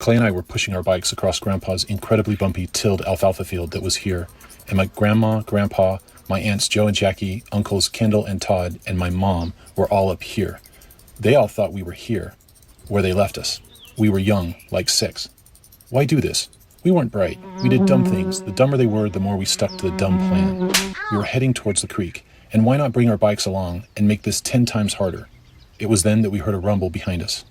Clay and I were pushing our bikes across Grandpa's incredibly bumpy tilled alfalfa field that was here, and my grandma, grandpa, my aunts Joe and Jackie, uncles Kendall and Todd, and my mom were all up here. They all thought we were here, where they left us. We were young, like 6. Why do this? We weren't bright. We did dumb things. The dumber they were, the more we stuck to the dumb plan. We were heading towards the creek, and why not bring our bikes along and make this 10 times harder? It was then that we heard a rumble behind us.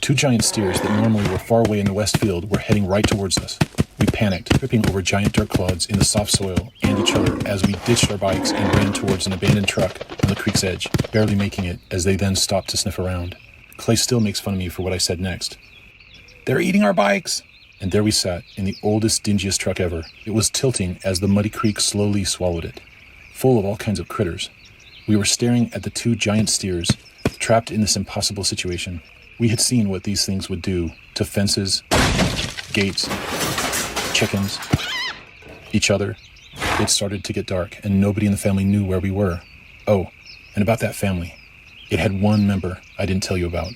2 giant steers that normally were far away in the west field were heading right towards us. We panicked, tripping over giant dirt clods in the soft soil and each other as we ditched our bikes and ran towards an abandoned truck on the creek's edge, barely making it as they then stopped to sniff around. Clay still makes fun of me for what I said next. "They're eating our bikes!" And there we sat, in the oldest, dingiest truck ever. It was tilting as the muddy creek slowly swallowed it, full of all kinds of critters. We were staring at the 2 giant steers, trapped in this impossible situation. We had seen what these things would do to fences, gates, chickens, each other. It started to get dark, and nobody in the family knew where we were. Oh, and about that family. It had one member I didn't tell you about.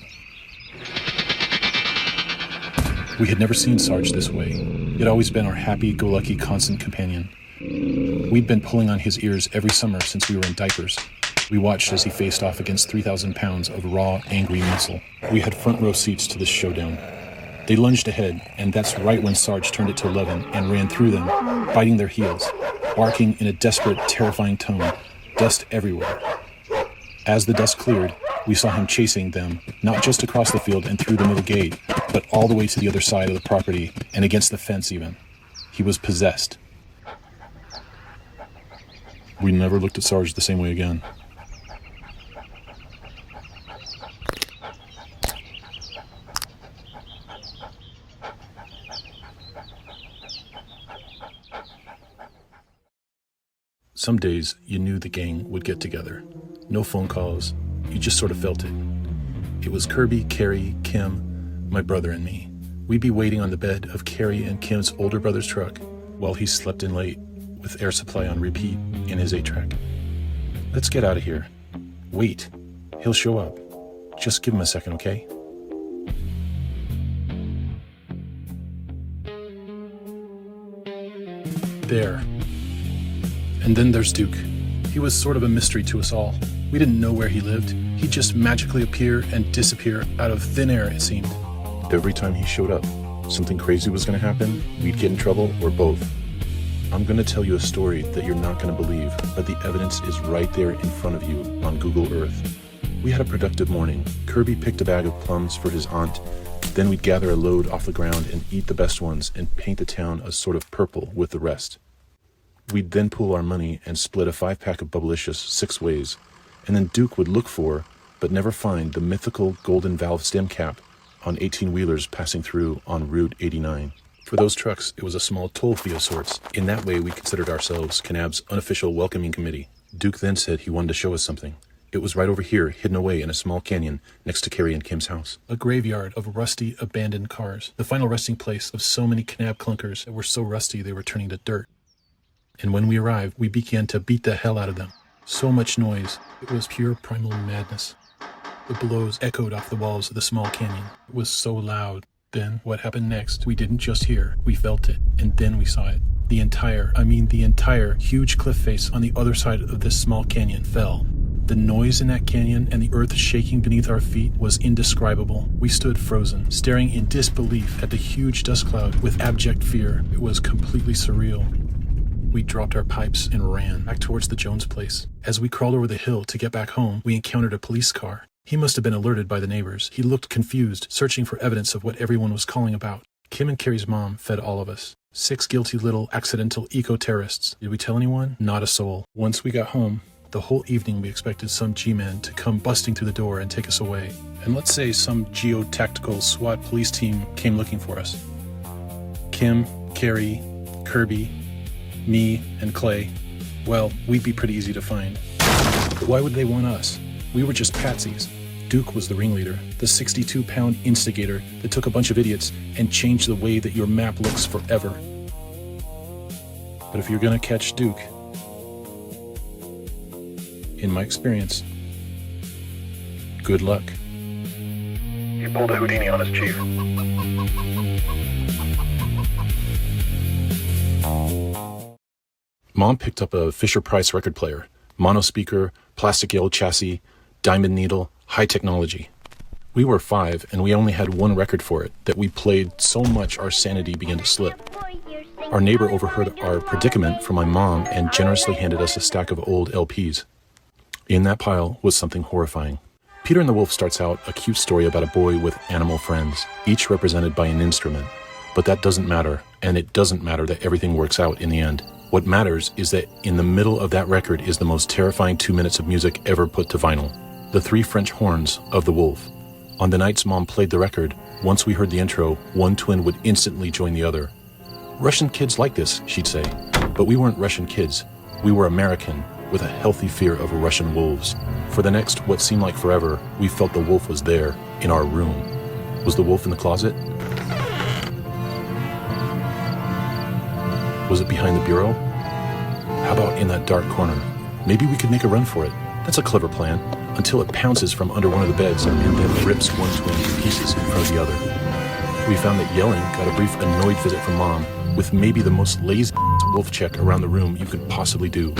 We had never seen Sarge this way. He'd always been our happy-go-lucky constant companion. We'd been pulling on his ears every summer since we were in diapers. We watched as he faced off against 3,000 pounds of raw, angry muscle. We had front row seats to this showdown. They lunged ahead, and that's right when Sarge turned it to 11 and ran through them, biting their heels, barking in a desperate, terrifying tone, dust everywhere. As the dust cleared, we saw him chasing them, not just across the field and through the middle gate, but all the way to the other side of the property and against the fence even. He was possessed. We never looked at Sarge the same way again. Some days, you knew the gang would get together. No phone calls, you just sort of felt it. It was Kirby, Carrie, Kim, my brother, and me. We'd be waiting on the bed of Carrie and Kim's older brother's truck while he slept in late with Air Supply on repeat in his 8-track. Let's get out of here. Wait, he'll show up. Just give him a second, okay? There. And then there's Duke. He was sort of a mystery to us all. We didn't know where he lived. He'd just magically appear and disappear out of thin air, it seemed. Every time he showed up, something crazy was going to happen, we'd get in trouble, or both. I'm going to tell you a story that you're not going to believe, but the evidence is right there in front of you on Google Earth. We had a productive morning. Kirby picked a bag of plums for his aunt. Then we'd gather a load off the ground and eat the best ones and paint the town a sort of purple with the rest. We'd then pool our money and split a 5-pack of Bubblicious 6 ways, and then Duke would look for, but never find, the mythical golden valve stem cap on 18-wheelers passing through on Route 89. For those trucks, it was a small toll fee of sorts. In that way, we considered ourselves Kanab's unofficial welcoming committee. Duke then said he wanted to show us something. It was right over here, hidden away in a small canyon next to Carrie and Kim's house. A graveyard of rusty, abandoned cars, the final resting place of so many Kanab clunkers that were so rusty they were turning to dirt. And when we arrived, we began to beat the hell out of them. So much noise. It was pure primal madness. The blows echoed off the walls of the small canyon. It was so loud. Then, what happened next, we didn't just hear, we felt it, and then we saw it. The entire huge cliff face on the other side of this small canyon fell. The noise in that canyon and the earth shaking beneath our feet was indescribable. We stood frozen, staring in disbelief at the huge dust cloud with abject fear. It was completely surreal. We dropped our pipes and ran back towards the Jones place. As we crawled over the hill to get back home, we encountered a police car. He must have been alerted by the neighbors. He looked confused, searching for evidence of what everyone was calling about. Kim and Carrie's mom fed all of us. 6 guilty little accidental eco-terrorists. Did we tell anyone? Not a soul. Once we got home, the whole evening we expected some G-man to come busting through the door and take us away. And let's say some geotactical SWAT police team came looking for us. Kim, Carrie, Kirby, me, and Clay, well, we'd be pretty easy to find. But why would they want us? We were just patsies. Duke was the ringleader, the 62-pound instigator that took a bunch of idiots and changed the way that your map looks forever. But if you're gonna catch Duke, in my experience, good luck. He pulled a Houdini on us, Chief. Mom picked up a Fisher-Price record player, mono speaker, plastic yellow chassis, diamond needle, high technology. We were 5, and we only had one record for it that we played so much our sanity began to slip. Our neighbor overheard our predicament from my mom and generously handed us a stack of old LPs. In that pile was something horrifying. Peter and the Wolf starts out a cute story about a boy with animal friends, each represented by an instrument. But that doesn't matter, and it doesn't matter that everything works out in the end. What matters is that in the middle of that record is the most terrifying 2 minutes of music ever put to vinyl. The 3 French horns of the wolf. On the nights Mom played the record, once we heard the intro, one twin would instantly join the other. Russian kids like this, she'd say. But we weren't Russian kids. We were American, with a healthy fear of Russian wolves. For the next, what seemed like forever, we felt the wolf was there, in our room. Was the wolf in the closet? Was it behind the bureau? How about in that dark corner? Maybe we could make a run for it. That's a clever plan, until it pounces from under one of the beds and then rips one twin to pieces in front of the other. We found that yelling got a brief annoyed visit from Mom, with maybe the most lazy wolf check around the room you could possibly do.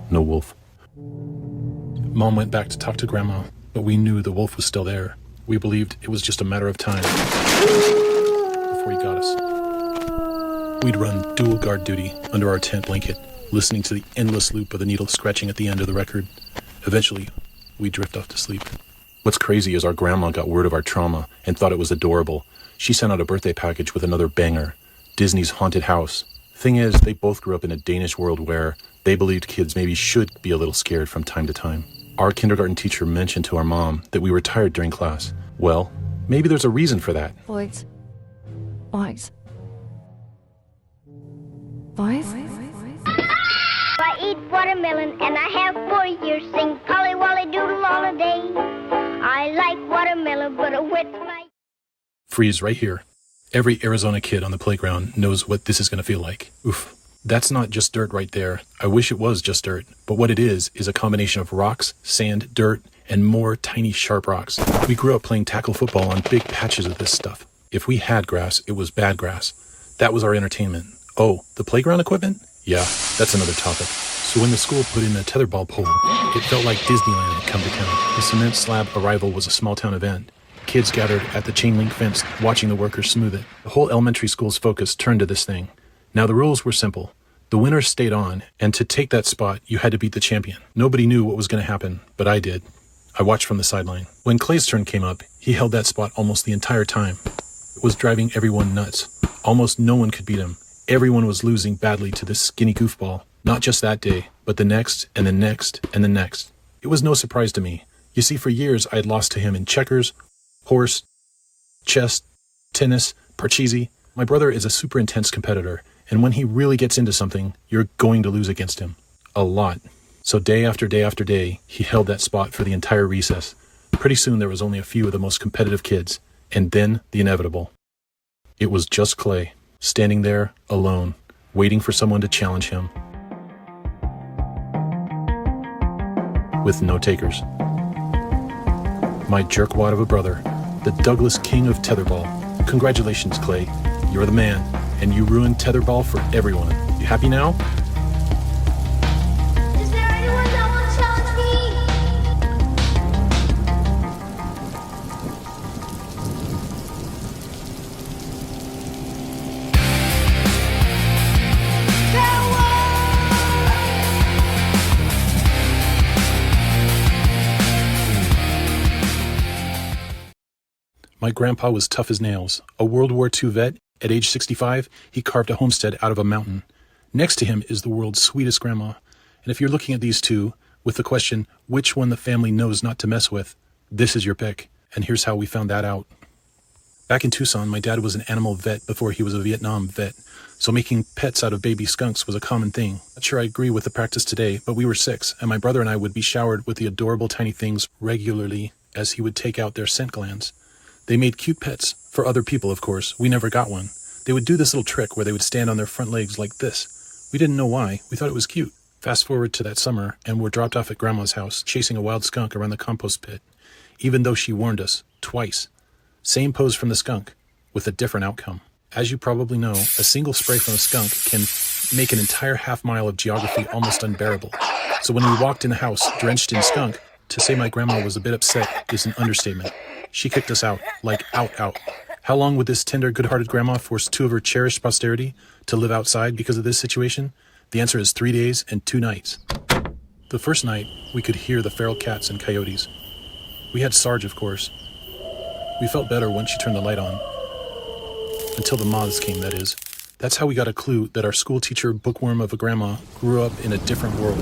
No wolf. Mom went back to talk to Grandma, but we knew the wolf was still there. We believed it was just a matter of time before he got us. We'd run dual guard duty under our tent blanket, listening to the endless loop of the needle scratching at the end of the record. Eventually, we'd drift off to sleep. What's crazy is our grandma got word of our trauma and thought it was adorable. She sent out a birthday package with another banger, Disney's Haunted House. Thing is, they both grew up in a Danish world where they believed kids maybe should be a little scared from time to time. Our kindergarten teacher mentioned to our mom that we were tired during class. Well, maybe there's a reason for that. Boys. I eat watermelon and I have 4 years. Sing polly wolly doodle all day. I like watermelon, but it wets my... Freeze right here. Every Arizona kid on the playground knows what this is going to feel like. Oof. That's not just dirt right there. I wish it was just dirt. But what it is a combination of rocks, sand, dirt, and more tiny sharp rocks. We grew up playing tackle football on big patches of this stuff. If we had grass, it was bad grass. That was our entertainment. Oh, the playground equipment? Yeah, that's another topic. So when the school put in a tetherball pole, it felt like Disneyland had come to town. The cement slab arrival was a small town event. Kids gathered at the chain link fence watching the workers smooth it. The whole elementary school's focus turned to this thing. Now the rules were simple. The winner stayed on, and to take that spot, you had to beat the champion. Nobody knew what was going to happen, but I did. I watched from the sideline. When Clay's turn came up, he held that spot almost the entire time. It was driving everyone nuts. Almost no one could beat him. Everyone was losing badly to this skinny goofball. Not just that day, but the next, and the next, and the next. It was no surprise to me. You see, for years I had lost to him in checkers, horse, chess, tennis, parcheesi. My brother is a super intense competitor, and when he really gets into something, you're going to lose against him. A lot. So day after day after day, he held that spot for the entire recess. Pretty soon there was only a few of the most competitive kids, and then the inevitable. It was just Clay, standing there, alone, waiting for someone to challenge him. With no takers. My jerkwad of a brother, the Douglas King of Tetherball. Congratulations, Clay. You're the man, and you ruined Tetherball for everyone. You happy now? Is there anyone that will challenge My grandpa was tough as nails. A World War II vet, at age 65, he carved a homestead out of a mountain. Next to him is the world's sweetest grandma. And if you're looking at these two with the question, which one the family knows not to mess with, this is your pick. And here's how we found that out. Back in Tucson, my dad was an animal vet before he was a Vietnam vet. So making pets out of baby skunks was a common thing. Not sure I agree with the practice today, but we were 6, and my brother and I would be showered with the adorable tiny things regularly as he would take out their scent glands. They made cute pets, for other people, of course. We never got one. They would do this little trick where they would stand on their front legs like this. We didn't know why. We thought it was cute. Fast forward to that summer, and we're dropped off at Grandma's house, chasing a wild skunk around the compost pit, even though she warned us, twice. Same pose from the skunk, with a different outcome. As you probably know, a single spray from a skunk can make an entire half-mile of geography almost unbearable. So when we walked in the house, drenched in skunk, to say my grandma was a bit upset is an understatement. She kicked us out, like out. How long would this tender, good-hearted grandma force two of her cherished posterity to live outside because of this situation? The answer is 3 days and 2 nights. The first night, we could hear the feral cats and coyotes. We had Sarge, of course. We felt better once she turned the light on. Until the moths came, that is. That's how we got a clue that our school teacher bookworm of a grandma grew up in a different world.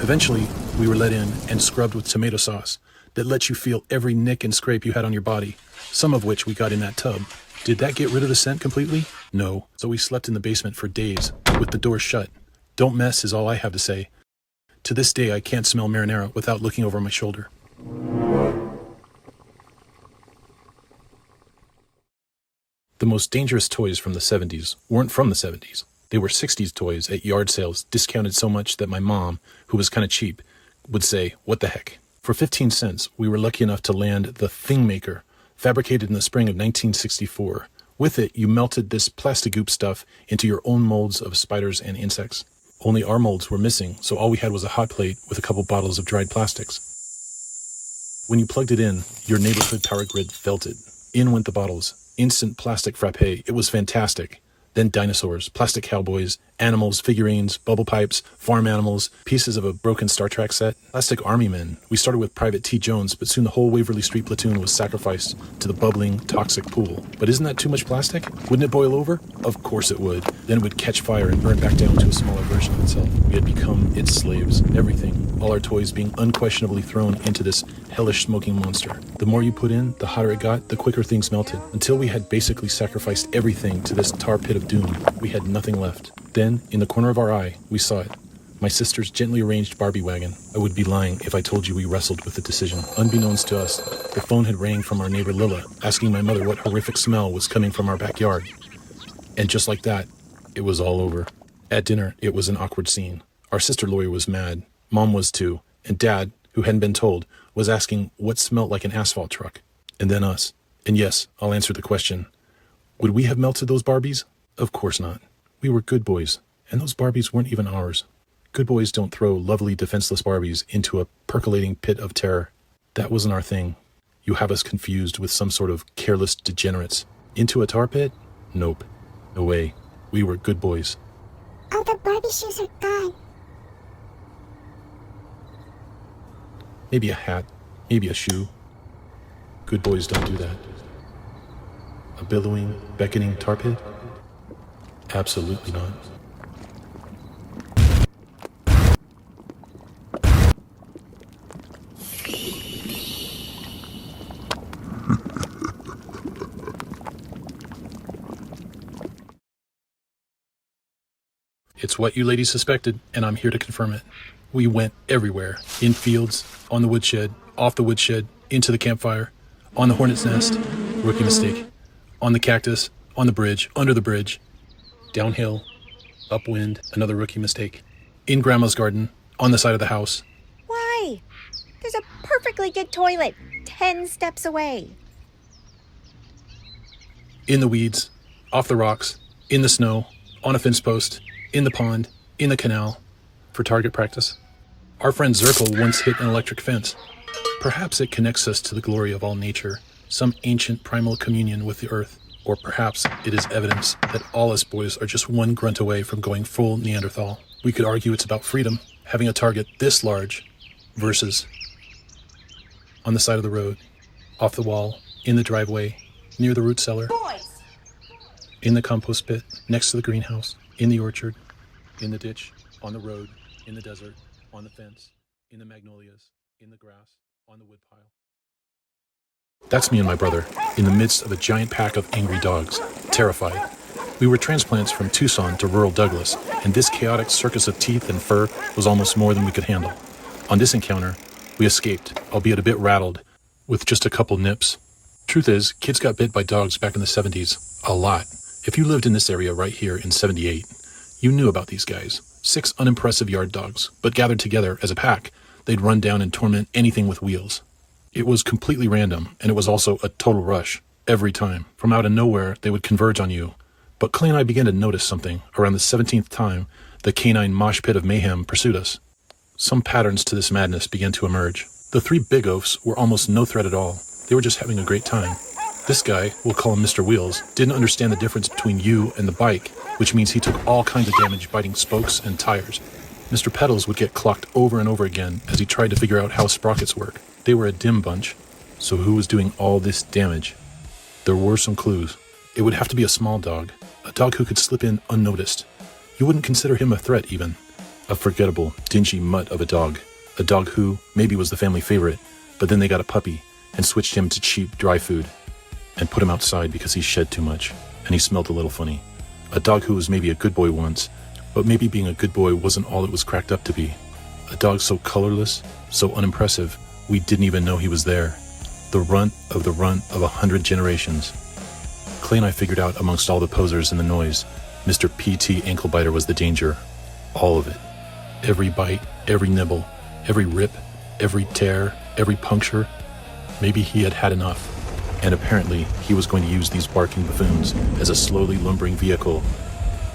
Eventually, we were let in and scrubbed with tomato sauce that lets you feel every nick and scrape you had on your body, some of which we got in that tub. Did that get rid of the scent completely? No. So we slept in the basement for days, with the door shut. Don't mess is all I have to say. To this day, I can't smell marinara without looking over my shoulder. The most dangerous toys from the 70s weren't from the 70s. They were 60s toys at yard sales, discounted so much that my mom, who was kind of cheap, would say, "What the heck?" For 15 cents, we were lucky enough to land the Thing Maker, fabricated in the spring of 1964. With it, you melted this plastic goop stuff into your own molds of spiders and insects. Only our molds were missing, so all we had was a hot plate with a couple bottles of dried plastics. When you plugged it in, your neighborhood power grid felt it. In went the bottles. Instant plastic frappe. It was fantastic. Then dinosaurs, plastic cowboys, animals, figurines, bubble pipes, farm animals, pieces of a broken Star Trek set, plastic army men. We started with Private T. Jones, but soon the whole Waverly Street platoon was sacrificed to the bubbling, toxic pool. But isn't that too much plastic? Wouldn't it boil over? Of course it would. Then it would catch fire and burn back down to a smaller version of itself. We had become its slaves. Everything, all our toys being unquestionably thrown into this hellish smoking monster. The more you put in, the hotter it got, the quicker things melted. Until we had basically sacrificed everything to this tar pit of doom, we had nothing left. Then, in the corner of our eye, we saw it. My sister's gently arranged Barbie wagon. I would be lying if I told you we wrestled with the decision. Unbeknownst to us, the phone had rang from our neighbor Lilla, asking my mother what horrific smell was coming from our backyard. And just like that, it was all over. At dinner, it was an awkward scene. Our sister Lori was mad. Mom was too. And Dad, who hadn't been told, was asking what smelled like an asphalt truck. And then us. And yes, I'll answer the question. Would we have melted those Barbies? Of course not. We were good boys, and those Barbies weren't even ours. Good boys don't throw lovely, defenseless Barbies into a percolating pit of terror. That wasn't our thing. You have us confused with some sort of careless degenerates. Into a tar pit? Nope. No way. We were good boys. All the Barbie shoes are gone. Maybe a hat. Maybe a shoe. Good boys don't do that. A billowing, beckoning tar pit? Absolutely not. It's what you ladies suspected, and I'm here to confirm it. We went everywhere. In fields, on the woodshed, off the woodshed, into the campfire, on the hornet's nest, rookie mistake, on the cactus, on the bridge, under the bridge, downhill, upwind, another rookie mistake, in Grandma's garden, on the side of the house. Why? There's a perfectly good toilet 10 steps away. In the weeds, off the rocks, in the snow, on a fence post, in the pond, in the canal, for target practice. Our friend Zirkle once hit an electric fence. Perhaps it connects us to the glory of all nature, some ancient primal communion with the earth. Or perhaps it is evidence that all us boys are just one grunt away from going full Neanderthal. We could argue it's about freedom, having a target this large, versus on the side of the road, off the wall, in the driveway, near the root cellar, Boys! in the compost pit, next to the greenhouse, in the orchard, in the ditch, on the road, in the desert, on the fence, in the magnolias, in the grass, on the woodpile. That's me and my brother, in the midst of a giant pack of angry dogs, terrified. We were transplants from Tucson to rural Douglas, and this chaotic circus of teeth and fur was almost more than we could handle. On this encounter, we escaped, albeit a bit rattled, with just a couple nips. Truth is, kids got bit by dogs back in the 70s. A lot. If you lived in this area right here in 78, you knew about these guys. 6 unimpressive yard dogs, but gathered together as a pack, they'd run down and torment anything with wheels. It was completely random, and it was also a total rush. Every time, from out of nowhere, they would converge on you. But Clay and I began to notice something around the 17th time the canine mosh pit of mayhem pursued us. Some patterns to this madness began to emerge. The three big oafs were almost no threat at all. They were just having a great time. This guy, we'll call him Mr. Wheels, didn't understand the difference between you and the bike, which means he took all kinds of damage biting spokes and tires. Mr. Pedals would get clocked over and over again as he tried to figure out how sprockets work. They were a dim bunch, so who was doing all this damage? There were some clues. It would have to be a small dog, a dog who could slip in unnoticed. You wouldn't consider him a threat even. A forgettable, dingy mutt of a dog who maybe was the family favorite, but then they got a puppy and switched him to cheap dry food and put him outside because he shed too much and he smelled a little funny. A dog who was maybe a good boy once, but maybe being a good boy wasn't all it was cracked up to be. A dog so colorless, so unimpressive, we didn't even know he was there. The runt of 100 generations. Clay and I figured out amongst all the posers and the noise, Mr. P.T. Anklebiter was the danger. All of it. Every bite, every nibble, every rip, every tear, every puncture. Maybe he had had enough. And apparently he was going to use these barking buffoons as a slowly lumbering vehicle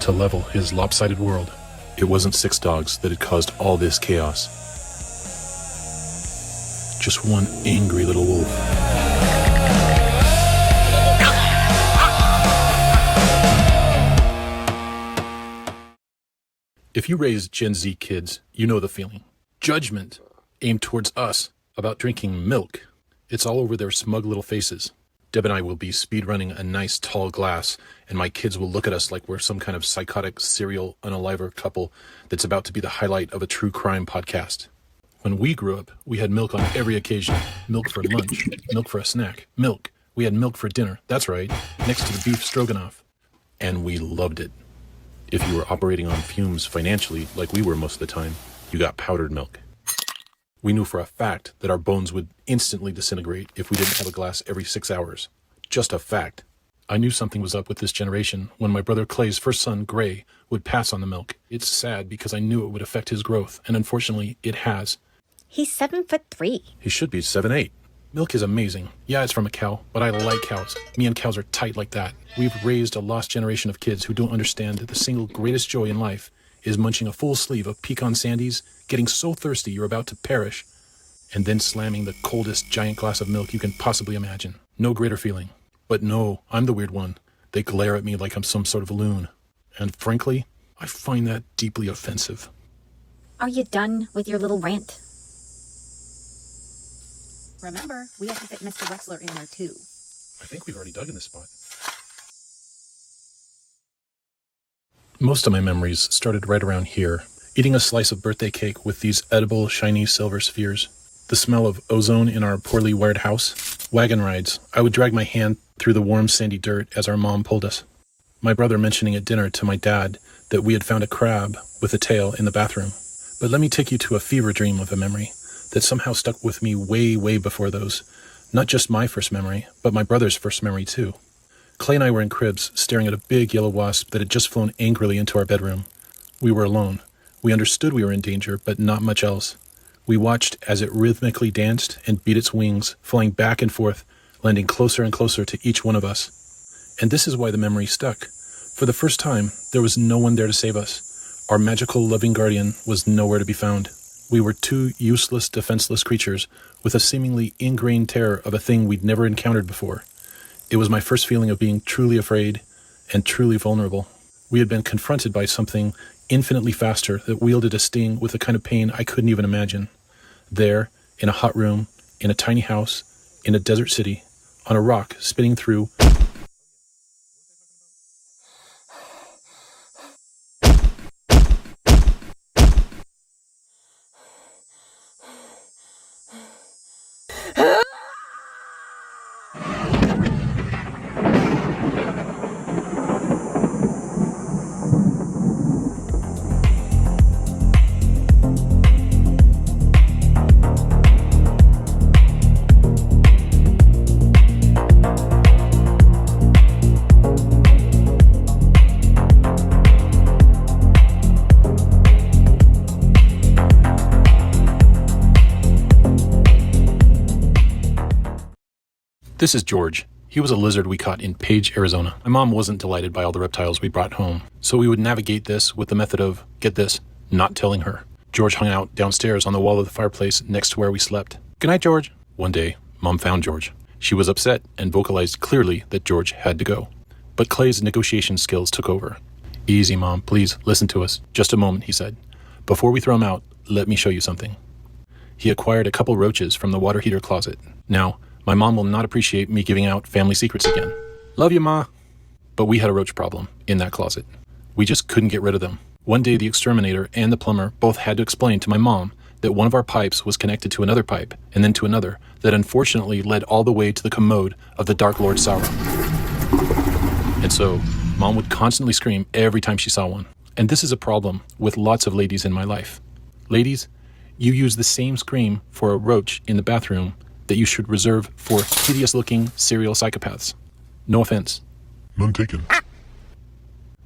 to level his lopsided world. It wasn't 6 dogs that had caused all this chaos. Just one angry little wolf. If you raise Gen Z kids, you know the feeling. Judgment aimed towards us about drinking milk. It's all over their smug little faces. Deb and I will be speedrunning a nice tall glass, and my kids will look at us like we're some kind of psychotic serial unaliver couple that's about to be the highlight of a true crime podcast. When we grew up, we had milk on every occasion. Milk for lunch, milk for a snack, milk. We had milk for dinner, that's right, next to the beef stroganoff. And we loved it. If you were operating on fumes financially, like we were most of the time, you got powdered milk. We knew for a fact that our bones would instantly disintegrate if we didn't have a glass every 6 hours. Just a fact. I knew something was up with this generation when my brother Clay's first son, Gray, would pass on the milk. It's sad because I knew it would affect his growth, and unfortunately, it has. He's 7'3". He should be 7'8". Milk is amazing. Yeah, it's from a cow, but I like cows. Me and cows are tight like that. We've raised a lost generation of kids who don't understand that the single greatest joy in life is munching a full sleeve of pecan sandies, getting so thirsty you're about to perish, and then slamming the coldest giant glass of milk you can possibly imagine. No greater feeling. But no, I'm the weird one. They glare at me like I'm some sort of loon. And frankly, I find that deeply offensive. Are you done with your little rant? Remember, we have to fit Mr. Wexler in there too. I think we've already dug in this spot. Most of my memories started right around here, eating a slice of birthday cake with these edible, shiny silver spheres. The smell of ozone in our poorly wired house. Wagon rides. I would drag my hand through the warm, sandy dirt as our mom pulled us. My brother mentioning at dinner to my dad that we had found a crab with a tail in the bathroom. But let me take you to a fever dream of a memory that somehow stuck with me way, way before those. Not just my first memory, but my brother's first memory too. Clay and I were in cribs, staring at a big yellow wasp that had just flown angrily into our bedroom. We were alone. We understood we were in danger, but not much else. We watched as it rhythmically danced and beat its wings, flying back and forth, landing closer and closer to each one of us. And this is why the memory stuck. For the first time, there was no one there to save us. Our magical, loving guardian was nowhere to be found. We were two useless, defenseless creatures with a seemingly ingrained terror of a thing we'd never encountered before. It was my first feeling of being truly afraid and truly vulnerable. We had been confronted by something infinitely faster that wielded a sting with a kind of pain I couldn't even imagine. There, in a hot room, in a tiny house, in a desert city, on a rock spinning through This is George. He was a lizard we caught in Page, Arizona. My mom wasn't delighted by all the reptiles we brought home, so we would navigate this with the method of, get this, not telling her. George hung out downstairs on the wall of the fireplace next to where we slept. Good night, George. One day, Mom found George. She was upset and vocalized clearly that George had to go. But Clay's negotiation skills took over. Easy, Mom, please, listen to us. Just a moment, he said. Before we throw him out, let me show you something. He acquired a couple roaches from the water heater closet. Now, my mom will not appreciate me giving out family secrets again. Love you, Ma. But we had a roach problem in that closet. We just couldn't get rid of them. One day, the exterminator and the plumber both had to explain to my mom that one of our pipes was connected to another pipe, and then to another, that unfortunately led all the way to the commode of the Dark Lord Sauron. And so, Mom would constantly scream every time she saw one. And this is a problem with lots of ladies in my life. Ladies, you use the same scream for a roach in the bathroom that you should reserve for hideous-looking serial psychopaths. No offense. None taken.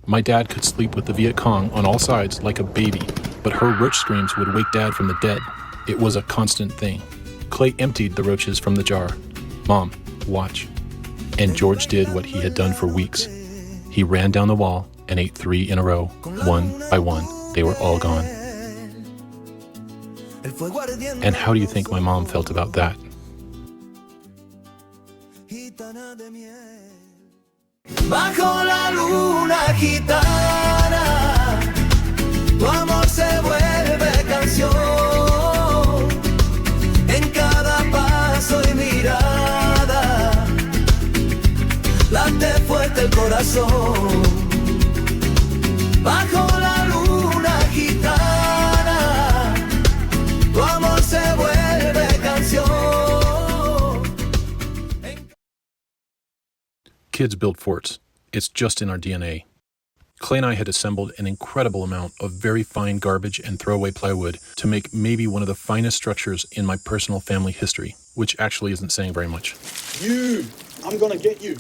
My dad could sleep with the Viet Cong on all sides like a baby, but her roach screams would wake Dad from the dead. It was a constant thing. Clay emptied the roaches from the jar. Mom, watch. And George did what he had done for weeks. He ran down the wall and ate 3 in a row. One by one, they were all gone. And how do you think my mom felt about that? Bajo la luna gitana, tu amor se vuelve canción. En cada paso y mirada, late fuerte el corazón. Bajo la luna gitana, tu amor se vuelve canción. Kids build forts. It's just in our DNA. Clay and I had assembled an incredible amount of very fine garbage and throwaway plywood to make maybe one of the finest structures in my personal family history, which actually isn't saying very much. You! I'm gonna get you.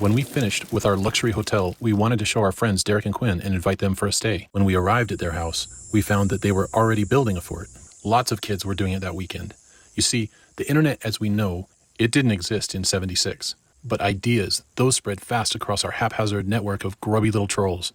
When we finished with our luxury hotel, we wanted to show our friends Derek and Quinn and invite them for a stay. When we arrived at their house, we found that they were already building a fort. Lots of kids were doing it that weekend. You see, the internet as we know, it didn't exist in '76. But ideas, those spread fast across our haphazard network of grubby little trolls.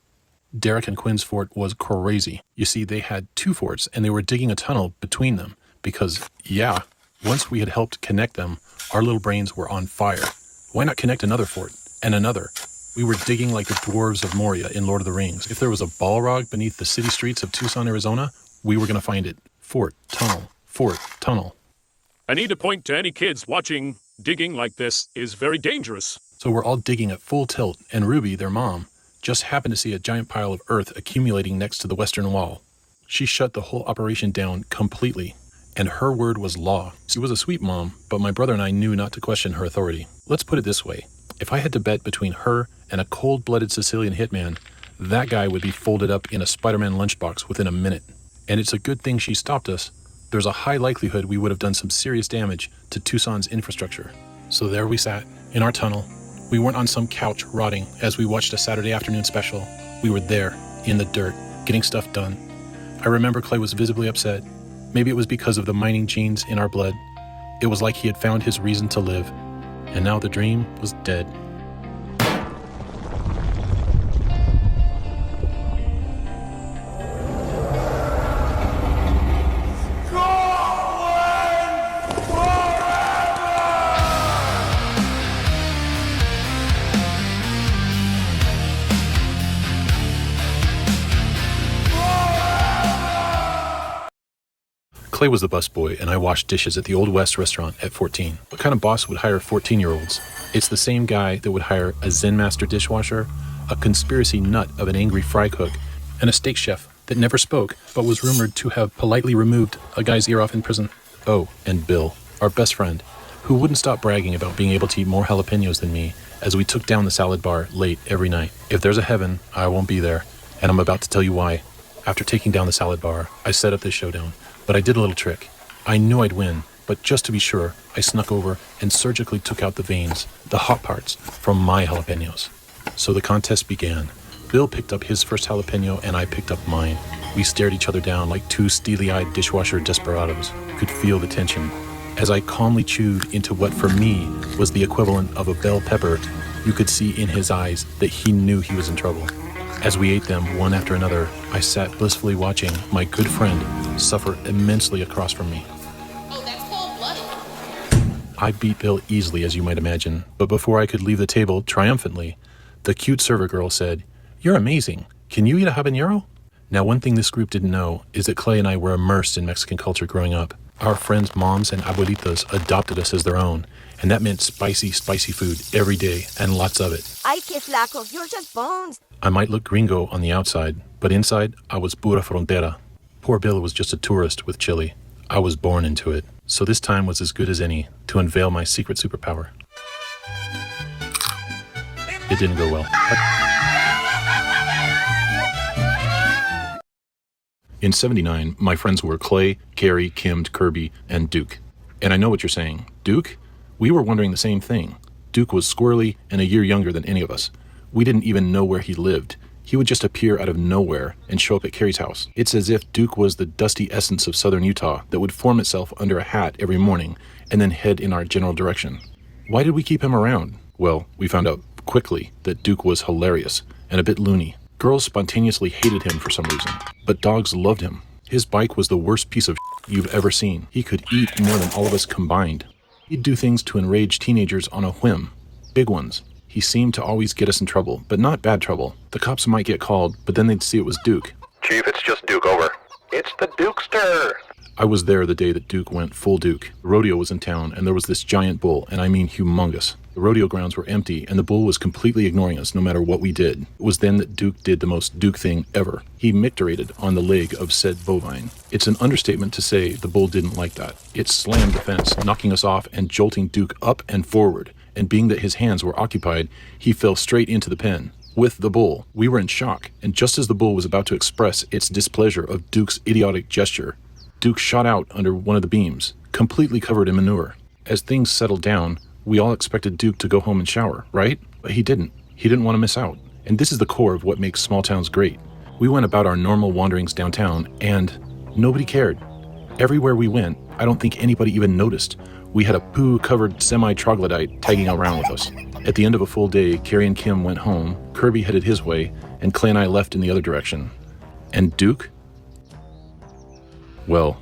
Derek and Quinn's fort was crazy. You see, they had 2 forts and they were digging a tunnel between them because, yeah, once we had helped connect them, our little brains were on fire. Why not connect another fort and another? We were digging like the dwarves of Moria in Lord of the Rings. If there was a Balrog beneath the city streets of Tucson, Arizona, we were going to find it. Fort, tunnel, fort, tunnel. I need to point to any kids watching. Digging like this is very dangerous. So we're all digging at full tilt, and Ruby, their mom, just happened to see a giant pile of earth accumulating next to the western wall. She shut the whole operation down completely, and her word was law. She was a sweet mom, but my brother and I knew not to question her authority. Let's put it this way. If I had to bet between her and a cold-blooded Sicilian hitman, that guy would be folded up in a Spider-Man lunchbox within a minute. And it's a good thing she stopped us. There's a high likelihood we would have done some serious damage to Tucson's infrastructure. So there we sat, in our tunnel. We weren't on some couch rotting as we watched a Saturday afternoon special. We were there, in the dirt, getting stuff done. I remember Clay was visibly upset. Maybe it was because of the mining genes in our blood. It was like he had found his reason to live. And now the dream was dead. Clay was the busboy, and I washed dishes at the Old West restaurant at 14. What kind of boss would hire 14-year-olds? It's the same guy that would hire a Zen master dishwasher, a conspiracy nut of an angry fry cook, and a steak chef that never spoke, but was rumored to have politely removed a guy's ear off in prison. Oh, and Bill, our best friend, who wouldn't stop bragging about being able to eat more jalapenos than me as we took down the salad bar late every night. If there's a heaven, I won't be there, and I'm about to tell you why. After taking down the salad bar, I set up this showdown. But I did a little trick. I knew I'd win, but just to be sure, I snuck over and surgically took out the veins, the hot parts, from my jalapenos. So the contest began. Bill picked up his first jalapeno and I picked up mine. We stared each other down like 2 steely-eyed dishwasher desperados. Could feel the tension. As I calmly chewed into what for me was the equivalent of a bell pepper, you could see in his eyes that he knew he was in trouble. As we ate them one after another, I sat blissfully watching my good friend suffer immensely across from me. Oh, that's cold-blooded. I beat Bill easily, as you might imagine, but before I could leave the table triumphantly, the cute server girl said, "You're amazing. Can you eat a habanero?" Now, one thing this group didn't know is that Clay and I were immersed in Mexican culture growing up. Our friends' moms and abuelitas adopted us as their own, and that meant spicy food every day and lots of it. Ay, que flaco, you're just bones. I might look gringo on the outside, but inside, I was pura frontera. Poor Bill was just a tourist with chili. I was born into it, so this time was as good as any to unveil my secret superpower. It didn't go well. In '79, my friends were Clay, Carrie, Kim, Kirby, and Duke. And I know what you're saying. Duke? We were wondering the same thing. Duke was squirrely and a year younger than any of us. We didn't even know where he lived. He would just appear out of nowhere and show up at Carrie's house. It's as if Duke was the dusty essence of southern Utah that would form itself under a hat every morning and then head in our general direction. Why did we keep him around? Well, we found out quickly that Duke was hilarious and a bit loony. Girls spontaneously hated him for some reason, but dogs loved him. His bike was the worst piece of you've ever seen. He could eat more than all of us combined. He'd do things to enrage teenagers on a whim. Big ones. He seemed to always get us in trouble, but not bad trouble. The cops might get called, but then they'd see it was Duke. Chief, it's just Duke, over. It's the Dukester. I was there the day that Duke went full Duke. The rodeo was in town, and there was this giant bull, and I mean humongous. The rodeo grounds were empty, and the bull was completely ignoring us no matter what we did. It was then that Duke did the most Duke thing ever. He micturated on the leg of said bovine. It's an understatement to say the bull didn't like that. It slammed the fence, knocking us off and jolting Duke up and forward. And being that his hands were occupied, he fell straight into the pen. With the bull. We were in shock, and just as the bull was about to express its displeasure of Duke's idiotic gesture, Duke shot out under one of the beams, completely covered in manure. As things settled down, we all expected Duke to go home and shower, right? But he didn't. He didn't want to miss out. And this is the core of what makes small towns great. We went about our normal wanderings downtown, and nobody cared. Everywhere we went, I don't think anybody even noticed. We had a poo-covered semi-troglodyte tagging around with us. At the end of a full day, Carrie and Kim went home, Kirby headed his way, and Clay and I left in the other direction. And Duke? Well,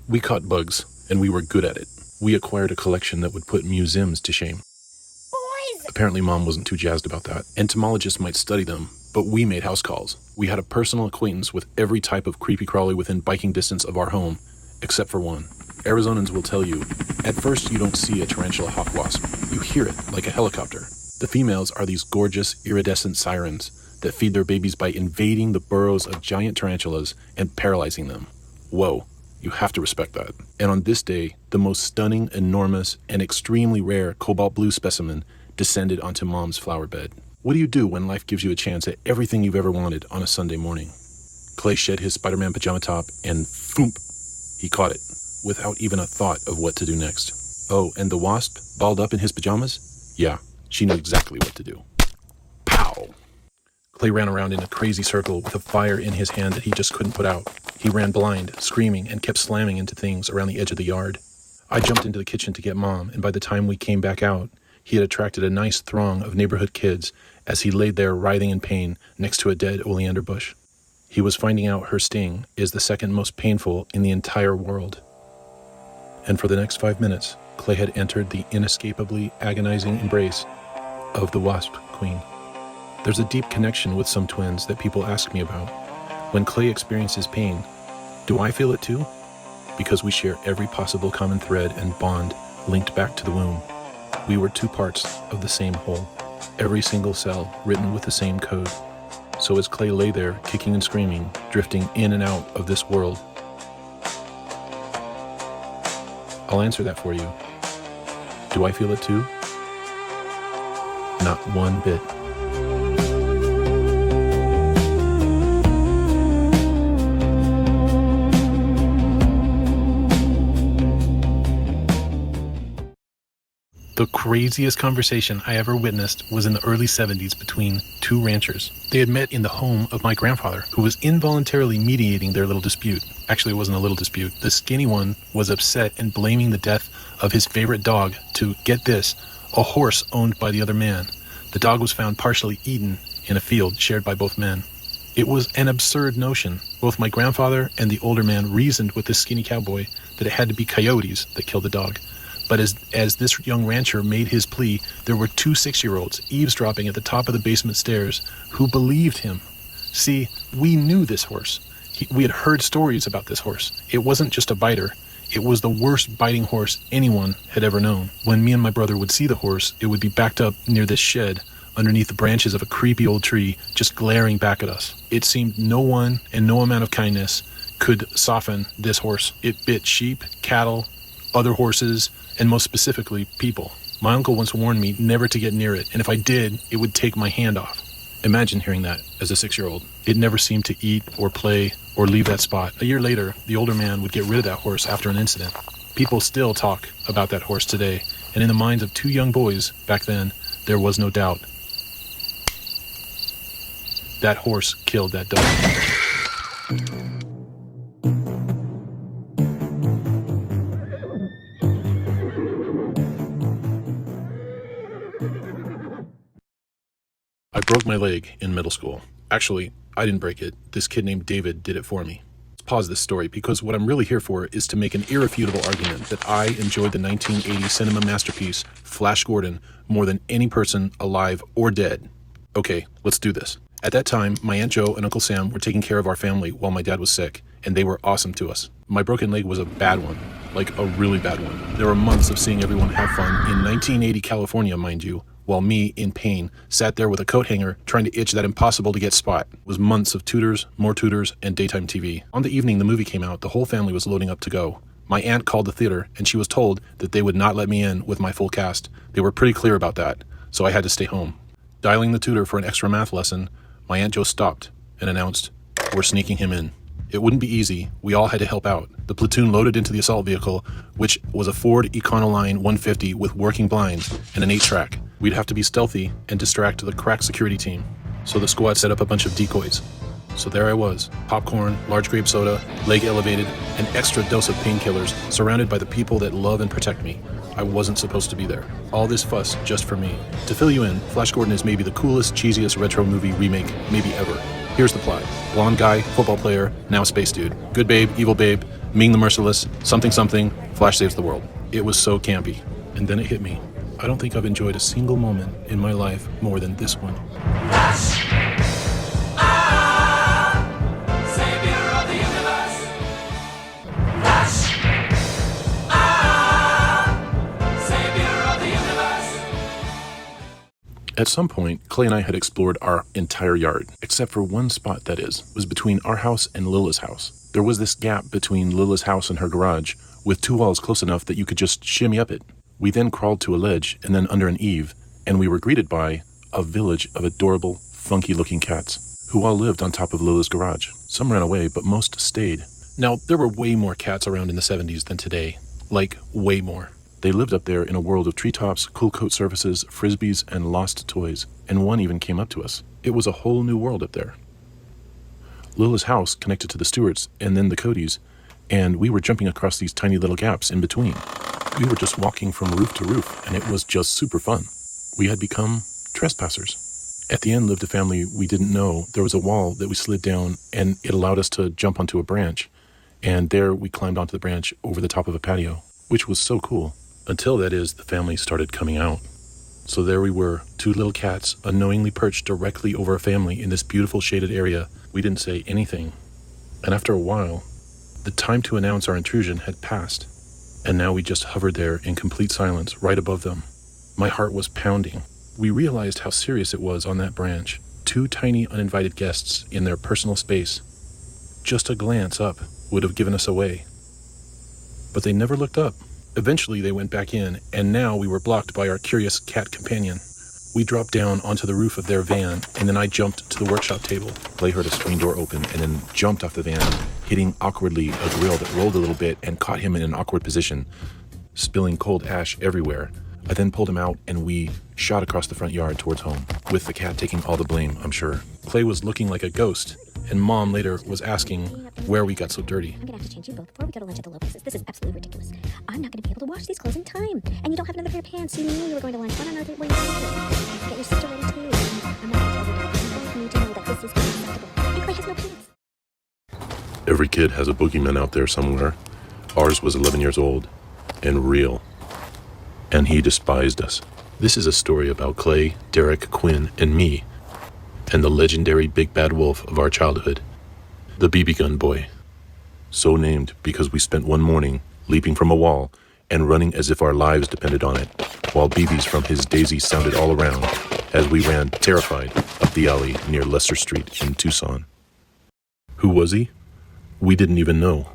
we caught bugs, and we were good at it. We acquired a collection that would put museums to shame. Boys! Apparently Mom wasn't too jazzed about that. Entomologists might study them, but we made house calls. We had a personal acquaintance with every type of creepy crawly within biking distance of our home, except for one. Arizonans will tell you, at first you don't see a tarantula hawk wasp. You hear it like a helicopter. The females are these gorgeous, iridescent sirens that feed their babies by invading the burrows of giant tarantulas and paralyzing them. Whoa. You have to respect that. And on this day, the most stunning, enormous, and extremely rare cobalt blue specimen descended onto Mom's flower bed. What do you do when life gives you a chance at everything you've ever wanted on a Sunday morning? Clay shed his Spider-Man pajama top and foomp, he caught it, without even a thought of what to do next. Oh, and the wasp, balled up in his pajamas? Yeah, she knew exactly what to do. Pow! Clay ran around in a crazy circle with a fire in his hand that he just couldn't put out. He ran blind, screaming, and kept slamming into things around the edge of the yard. I jumped into the kitchen to get Mom, and by the time we came back out, he had attracted a nice throng of neighborhood kids as he laid there writhing in pain next to a dead oleander bush. He was finding out her sting is the second most painful in the entire world. And for the next 5 minutes, Clay had entered the inescapably agonizing embrace of the Wasp Queen. There's a deep connection with some twins that people ask me about. When Clay experiences pain, do I feel it too? Because we share every possible common thread and bond linked back to the womb. We were two parts of the same whole, every single cell written with the same code. So as Clay lay there, kicking and screaming, drifting in and out of this world, I'll answer that for you. Do I feel it too? Not one bit. The craziest conversation I ever witnessed was in the early 70s between two ranchers. They had met in the home of my grandfather, who was involuntarily mediating their little dispute. Actually, it wasn't a little dispute. The skinny one was upset and blaming the death of his favorite dog to, get this, a horse owned by the other man. The dog was found partially eaten in a field shared by both men. It was an absurd notion. Both my grandfather and the older man reasoned with this skinny cowboy that it had to be coyotes that killed the dog. But as this young rancher made his plea, there were two 6-year-olds eavesdropping at the top of the basement stairs who believed him. See, we knew this horse. We had heard stories about this horse. It wasn't just a biter. It was the worst biting horse anyone had ever known. When me and my brother would see the horse, it would be backed up near this shed underneath the branches of a creepy old tree, just glaring back at us. It seemed no one and no amount of kindness could soften this horse. It bit sheep, cattle, other horses, and most specifically, people. My uncle once warned me never to get near it, and if I did, it would take my hand off. Imagine hearing that as a 6-year-old. It never seemed to eat or play or leave that spot. A year later, the older man would get rid of that horse after an incident. People still talk about that horse today, and in the minds of two young boys back then, there was no doubt. That horse killed that dog. I broke my leg in middle school. Actually, I didn't break it. This kid named David did it for me. Let's pause this story because what I'm really here for is to make an irrefutable argument that I enjoyed the 1980 cinema masterpiece, Flash Gordon, more than any person alive or dead. Okay, let's do this. At that time, my Aunt Jo and Uncle Sam were taking care of our family while my dad was sick, and they were awesome to us. My broken leg was a bad one, like a really bad one. There were months of seeing everyone have fun in 1980 California, mind you, while me, in pain, sat there with a coat hanger trying to itch that impossible-to-get spot. It was months of tutors, more tutors, and daytime TV. On the evening the movie came out, the whole family was loading up to go. My aunt called the theater, and she was told that they would not let me in with my full cast. They were pretty clear about that, so I had to stay home. Dialing the tutor for an extra math lesson, my Aunt Jo stopped and announced, "We're sneaking him in." It wouldn't be easy. We all had to help out. The platoon loaded into the assault vehicle, which was a Ford Econoline 150 with working blinds and an 8-track. We'd have to be stealthy and distract the crack security team. So the squad set up a bunch of decoys. So there I was, popcorn, large grape soda, leg elevated, an extra dose of painkillers, surrounded by the people that love and protect me. I wasn't supposed to be there. All this fuss just for me. To fill you in, Flash Gordon is maybe the coolest, cheesiest retro movie remake maybe ever. Here's the plot. Blonde guy, football player, now space dude. Good babe, evil babe, Ming the Merciless, something something, Flash saves the world. It was so campy. And then it hit me. I don't think I've enjoyed a single moment in my life more than this one. At some point, Clay and I had explored our entire yard, except for one spot, that is, was between our house and Lila's house. There was this gap between Lila's house and her garage, with two walls close enough that you could just shimmy up it. We then crawled to a ledge and then under an eave, and we were greeted by a village of adorable, funky-looking cats, who all lived on top of Lila's garage. Some ran away, but most stayed. Now, there were way more cats around in the 70s than today. Like, way more. They lived up there in a world of treetops, cool coat surfaces, frisbees, and lost toys, and one even came up to us. It was a whole new world up there. Lila's house connected to the Stewarts, and then the Codys, and we were jumping across these tiny little gaps in between. We were just walking from roof to roof, and it was just super fun. We had become trespassers. At the end lived a family we didn't know. There was a wall that we slid down, and it allowed us to jump onto a branch, and there we climbed onto the branch over the top of a patio, which was so cool. Until, that is, the family started coming out. So there we were, two little cats unknowingly perched directly over a family in this beautiful shaded area. We didn't say anything. And after a while, the time to announce our intrusion had passed. And now we just hovered there in complete silence right above them. My heart was pounding. We realized how serious it was on that branch. Two tiny uninvited guests in their personal space. Just a glance up would have given us away. But they never looked up. Eventually they went back in, and now we were blocked by our curious cat companion. We dropped down onto the roof of their van, and then I jumped to the workshop table. Clay heard a screen door open and then jumped off the van, hitting awkwardly a grill that rolled a little bit and caught him in an awkward position, spilling cold ash everywhere. I then pulled him out and we shot across the front yard towards home, with the cat taking all the blame, I'm sure. Clay was looking like a ghost, and Mom later was asking where we got so dirty. I'm gonna have to change you both before we go to lunch at the Locusts. This is absolutely ridiculous. I'm not gonna be able to wash these clothes in time. And you don't have another pair of pants. You knew you were going to lunch. What on earth were you doing? Get your sister ready too. I'm not gonna tell you. I'm going to know that this is unacceptable. And Clay has no pants. Every kid has a boogeyman out there somewhere. Ours was 11 years old, and real. And he despised us. This is a story about Clay, Derek, Quinn, and me, and the legendary big bad wolf of our childhood, the BB gun boy. So named because we spent one morning leaping from a wall and running as if our lives depended on it, while BBs from his daisy sounded all around as we ran terrified up the alley near Leicester Street in Tucson. Who was he? We didn't even know.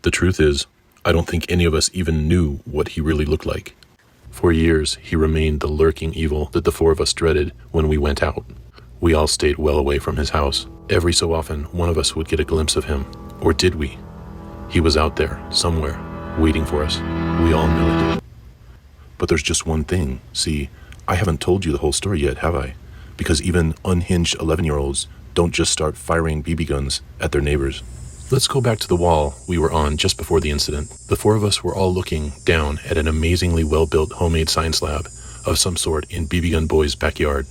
The truth is, I don't think any of us even knew what he really looked like. For years, he remained the lurking evil that the four of us dreaded when we went out. We all stayed well away from his house. Every so often, one of us would get a glimpse of him. Or did we? He was out there, somewhere, waiting for us. We all knew it. But there's just one thing. See, I haven't told you the whole story yet, have I? Because even unhinged 11-year-olds don't just start firing BB guns at their neighbors. Let's go back to the wall we were on just before the incident. The four of us were all looking down at an amazingly well-built homemade science lab of some sort in BB Gun Boy's backyard.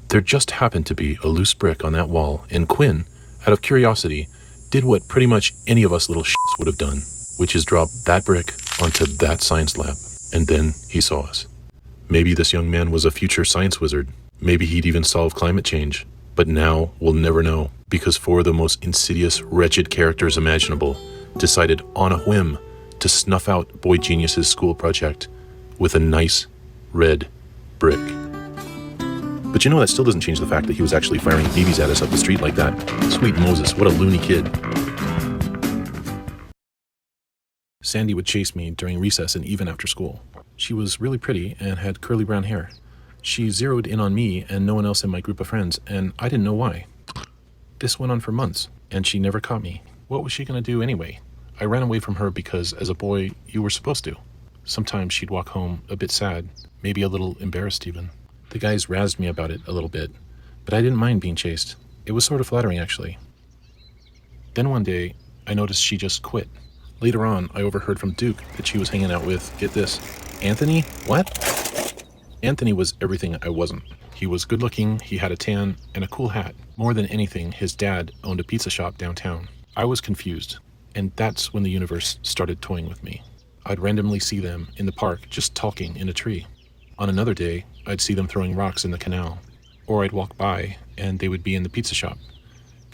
There just happened to be a loose brick on that wall, and Quinn, out of curiosity, did what pretty much any of us little shits would have done, which is drop that brick onto that science lab. And then he saw us. Maybe this young man was a future science wizard. Maybe he'd even solve climate change. But now we'll never know, because four of the most insidious, wretched characters imaginable decided on a whim to snuff out Boy Genius's school project with a nice red brick. But you know, that still doesn't change the fact that he was actually firing BBs at us up the street like that. Sweet Moses, what a loony kid. Sandy would chase me during recess and even after school. She was really pretty and had curly brown hair. She zeroed in on me and no one else in my group of friends, and I didn't know why. This went on for months, and she never caught me. What was she going to do anyway? I ran away from her because, as a boy, you were supposed to. Sometimes she'd walk home a bit sad, maybe a little embarrassed even. The guys razzed me about it a little bit, but I didn't mind being chased. It was sort of flattering, actually. Then one day, I noticed she just quit. Later on, I overheard from Duke that she was hanging out with, get this, Anthony? What? Anthony was everything I wasn't. He was good looking, he had a tan, and a cool hat. More than anything, his dad owned a pizza shop downtown. I was confused, and that's when the universe started toying with me. I'd randomly see them in the park just talking in a tree. On another day, I'd see them throwing rocks in the canal. Or I'd walk by, and they would be in the pizza shop.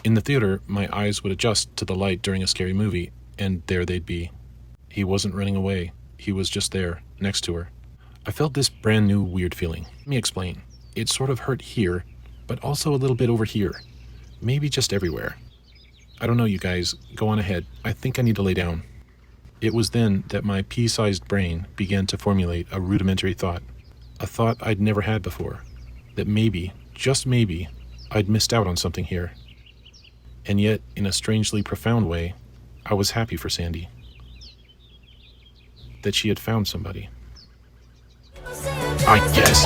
In the theater, my eyes would adjust to the light during a scary movie, and there they'd be. He wasn't running away. He was just there, next to her. I felt this brand new weird feeling. Let me explain. It sort of hurt here, but also a little bit over here. Maybe just everywhere. I don't know, you guys. Go on ahead. I think I need to lay down. It was then that my pea-sized brain began to formulate a rudimentary thought. A thought I'd never had before. That maybe, just maybe, I'd missed out on something here. And yet, in a strangely profound way, I was happy for Sandy. That she had found somebody. I guess.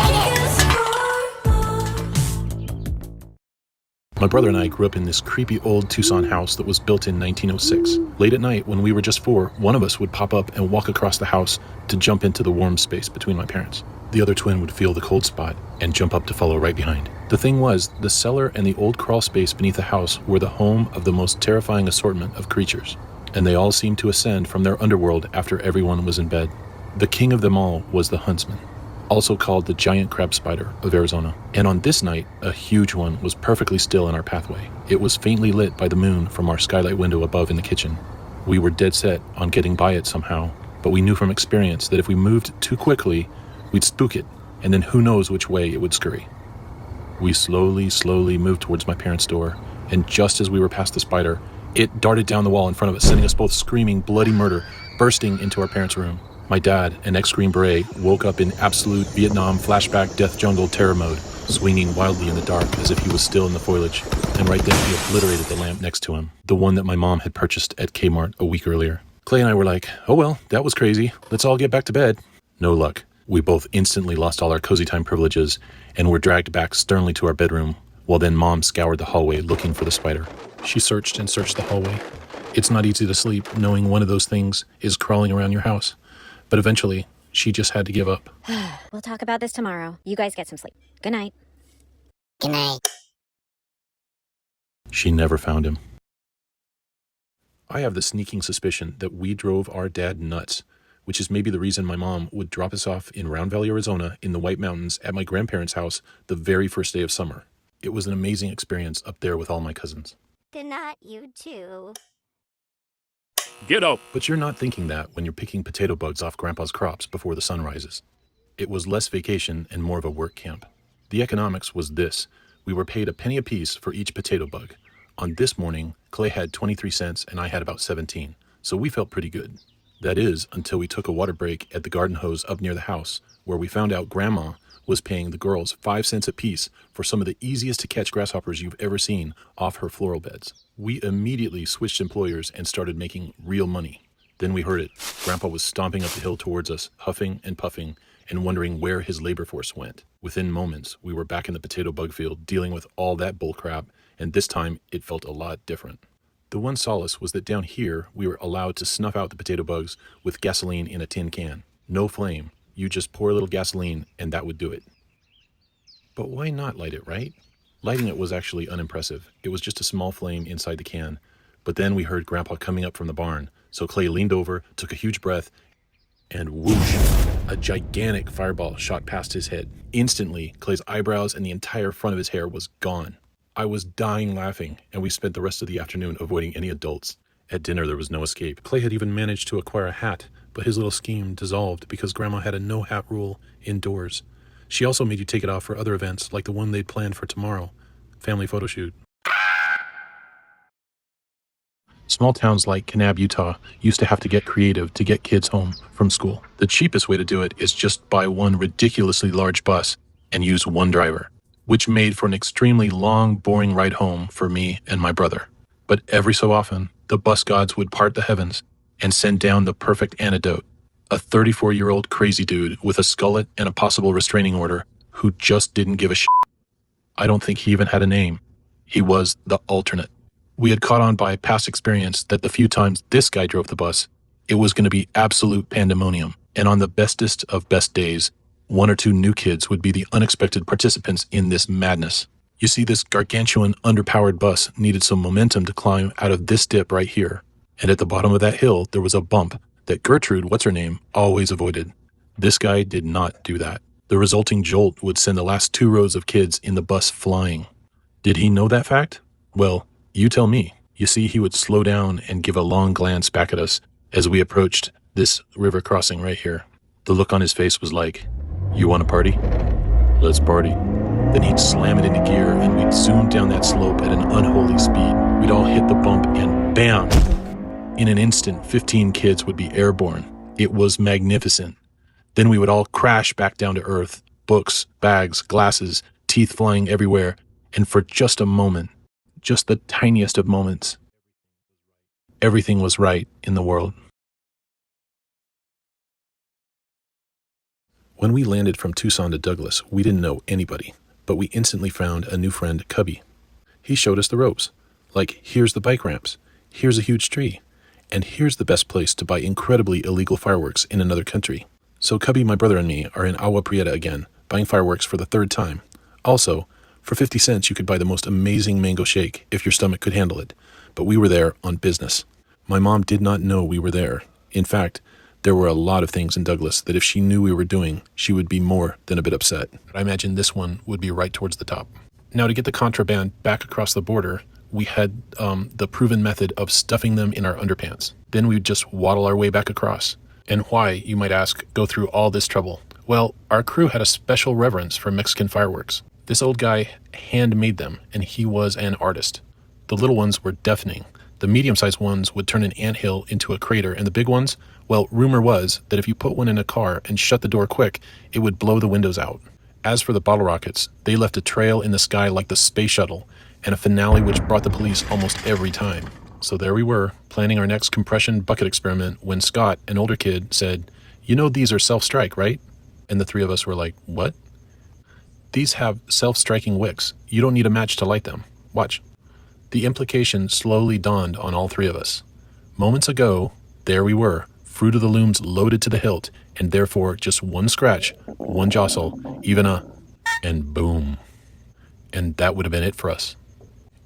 My brother and I grew up in this creepy old Tucson house that was built in 1906. Late at night, when we were just 4, one of us would pop up and walk across the house to jump into the warm space between my parents. The other twin would feel the cold spot and jump up to follow right behind. The thing was, the cellar and the old crawl space beneath the house were the home of the most terrifying assortment of creatures, and they all seemed to ascend from their underworld after everyone was in bed. The king of them all was the huntsman, also called the giant crab spider of Arizona. And on this night, a huge one was perfectly still in our pathway. It was faintly lit by the moon from our skylight window above in the kitchen. We were dead set on getting by it somehow, but we knew from experience that if we moved too quickly, we'd spook it, and then who knows which way it would scurry. We slowly moved towards my parents' door, and just as we were past the spider, it darted down the wall in front of us, sending us both screaming bloody murder, bursting into our parents' room. My dad, an ex-Green Beret, woke up in absolute Vietnam flashback death jungle terror mode, swinging wildly in the dark as if he was still in the foliage, and right then he obliterated the lamp next to him, the one that my mom had purchased at Kmart a week earlier. Clay and I were like, oh well, that was crazy. Let's all get back to bed. No luck. We both instantly lost all our cozy time privileges and were dragged back sternly to our bedroom, while then Mom scoured the hallway looking for the spider. She searched and searched the hallway. It's not easy to sleep knowing one of those things is crawling around your house. But eventually, she just had to give up. We'll talk about this tomorrow. You guys get some sleep. Good night. Good night. She never found him. I have the sneaking suspicion that we drove our dad nuts, which is maybe the reason my mom would drop us off in Round Valley, Arizona, in the White Mountains at my grandparents' house the very first day of summer. It was an amazing experience up there with all my cousins. Good night, you too. Get up. But you're not thinking that when you're picking potato bugs off Grandpa's crops before the sun rises. It was less vacation and more of a work camp. The economics was this. We were paid a penny apiece for each potato bug. On this morning, Clay had 23 cents and I had about 17, so we felt pretty good. That is, until we took a water break at the garden hose up near the house, where we found out Grandma was paying the girls 5 cents apiece for some of the easiest to catch grasshoppers you've ever seen off her floral beds. We immediately switched employers and started making real money. Then we heard it. Grandpa was stomping up the hill towards us, huffing and puffing, and wondering where his labor force went. Within moments, we were back in the potato bug field dealing with all that bullcrap, and this time it felt a lot different. The one solace was that down here, we were allowed to snuff out the potato bugs with gasoline in a tin can. No flame. You just pour a little gasoline and that would do it. But why not light it, right? Lighting it was actually unimpressive. It was just a small flame inside the can. But then we heard Grandpa coming up from the barn. So Clay leaned over, took a huge breath, and whoosh, a gigantic fireball shot past his head. Instantly, Clay's eyebrows and the entire front of his hair was gone. I was dying laughing, and we spent the rest of the afternoon avoiding any adults. At dinner, there was no escape. Clay had even managed to acquire a hat, but his little scheme dissolved because Grandma had a no-hat rule indoors. She also made you take it off for other events, like the one they'd planned for tomorrow, family photo shoot. Small towns like Kanab, Utah, used to have to get creative to get kids home from school. The cheapest way to do it is just buy one ridiculously large bus and use one driver, which made for an extremely long, boring ride home for me and my brother. But every so often, the bus gods would part the heavens and send down the perfect antidote, a 34-year-old crazy dude with a skullet and a possible restraining order who just didn't give a shit. I don't think he even had a name. He was the alternate. We had caught on by past experience that the few times this guy drove the bus, it was going to be absolute pandemonium. And on the bestest of best days, one or two new kids would be the unexpected participants in this madness. You see, this gargantuan, underpowered bus needed some momentum to climb out of this dip right here. And at the bottom of that hill, there was a bump that Gertrude, what's her name, always avoided. This guy did not do that. The resulting jolt would send the last 2 rows of kids in the bus flying. Did he know that fact? Well, you tell me. You see, he would slow down and give a long glance back at us as we approached this river crossing right here. The look on his face was like, "You want to party? Let's party." Then he'd slam it into gear and we'd zoom down that slope at an unholy speed. We'd all hit the bump and bam! In an instant, 15 kids would be airborne. It was magnificent. Then we would all crash back down to earth, books, bags, glasses, teeth flying everywhere, and for just a moment, just the tiniest of moments, everything was right in the world. When we landed from Tucson to Douglas, we didn't know anybody, but we instantly found a new friend, Cubby. He showed us the ropes. Like, here's the bike ramps, here's a huge tree, and here's the best place to buy incredibly illegal fireworks in another country. So Cubby, my brother, and me are in Agua Prieta again, buying fireworks for the 3rd time. Also, for 50 cents, you could buy the most amazing mango shake if your stomach could handle it. But we were there on business. My mom did not know we were there. In fact, there were a lot of things in Douglas that if she knew we were doing, she would be more than a bit upset. I imagine this one would be right towards the top. Now, to get the contraband back across the border, we had the proven method of stuffing them in our underpants. Then we would just waddle our way back across. And why, you might ask, go through all this trouble? Well, our crew had a special reverence for Mexican fireworks. This old guy handmade them, and he was an artist. The little ones were deafening. The medium-sized ones would turn an anthill into a crater, and the big ones, well, rumor was that if you put one in a car and shut the door quick, it would blow the windows out. As for the bottle rockets, they left a trail in the sky like the space shuttle, and a finale which brought the police almost every time. So there we were, planning our next compression bucket experiment when Scott, an older kid, said, "You know these are self-strike, right?" And the three of us were like, what? These have self-striking wicks. You don't need a match to light them. Watch. The implication slowly dawned on all three of us. Moments ago, there we were, Fruit of the Looms loaded to the hilt, and therefore just one scratch, one jostle, even and boom. And that would have been it for us.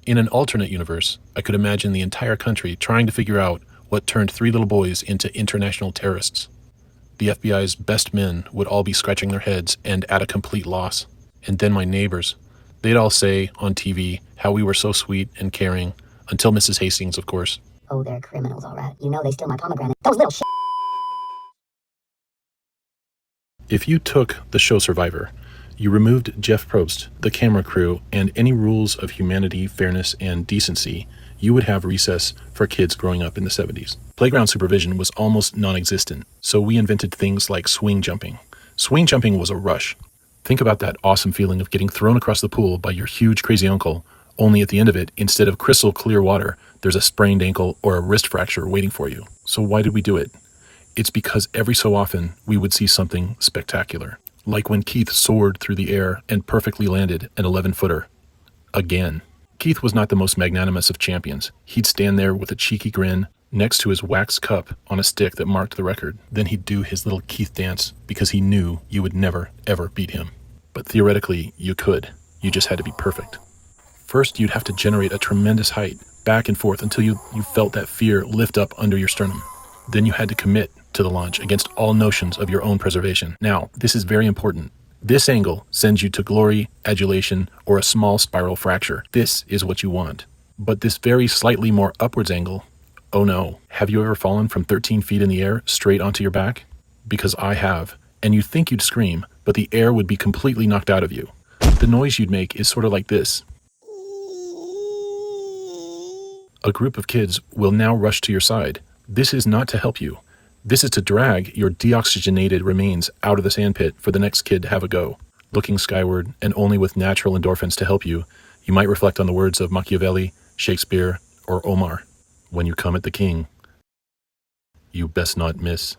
In an alternate universe, I could imagine the entire country trying to figure out what turned three little boys into international terrorists. The FBI's best men would all be scratching their heads and at a complete loss. And then my neighbors, they'd all say on TV how we were so sweet and caring, until Mrs. Hastings, of course. Oh, they're criminals, all right. You know they steal my pomegranate. Those little If you took the show Survivor, you removed Jeff Probst, the camera crew, and any rules of humanity, fairness, and decency, you would have recess for kids growing up in the 70s. Playground supervision was almost non-existent, so we invented things like swing jumping. Swing jumping was a rush. Think about that awesome feeling of getting thrown across the pool by your huge crazy uncle, only at the end of it, instead of crystal clear water, there's a sprained ankle or a wrist fracture waiting for you. So why did we do it? It's because every so often we would see something spectacular. Like when Keith soared through the air and perfectly landed an 11-footer. Again. Keith was not the most magnanimous of champions. He'd stand there with a cheeky grin next to his wax cup on a stick that marked the record. Then he'd do his little Keith dance because he knew you would never, ever beat him. But theoretically, you could. You just had to be perfect. First, you'd have to generate a tremendous height, back and forth, until you felt that fear lift up under your sternum. Then you had to commit to the launch against all notions of your own preservation. Now, this is very important. This angle sends you to glory, adulation, or a small spiral fracture. This is what you want. But this very slightly more upwards angle, oh no. Have you ever fallen from 13 feet in the air straight onto your back? Because I have. And you think you'd scream, but the air would be completely knocked out of you. The noise you'd make is sort of like this. A group of kids will now rush to your side. This is not to help you. This is to drag your deoxygenated remains out of the sandpit for the next kid to have a go. Looking skyward, and only with natural endorphins to help you, you might reflect on the words of Machiavelli, Shakespeare, or Omar. When you come at the king, you best not miss.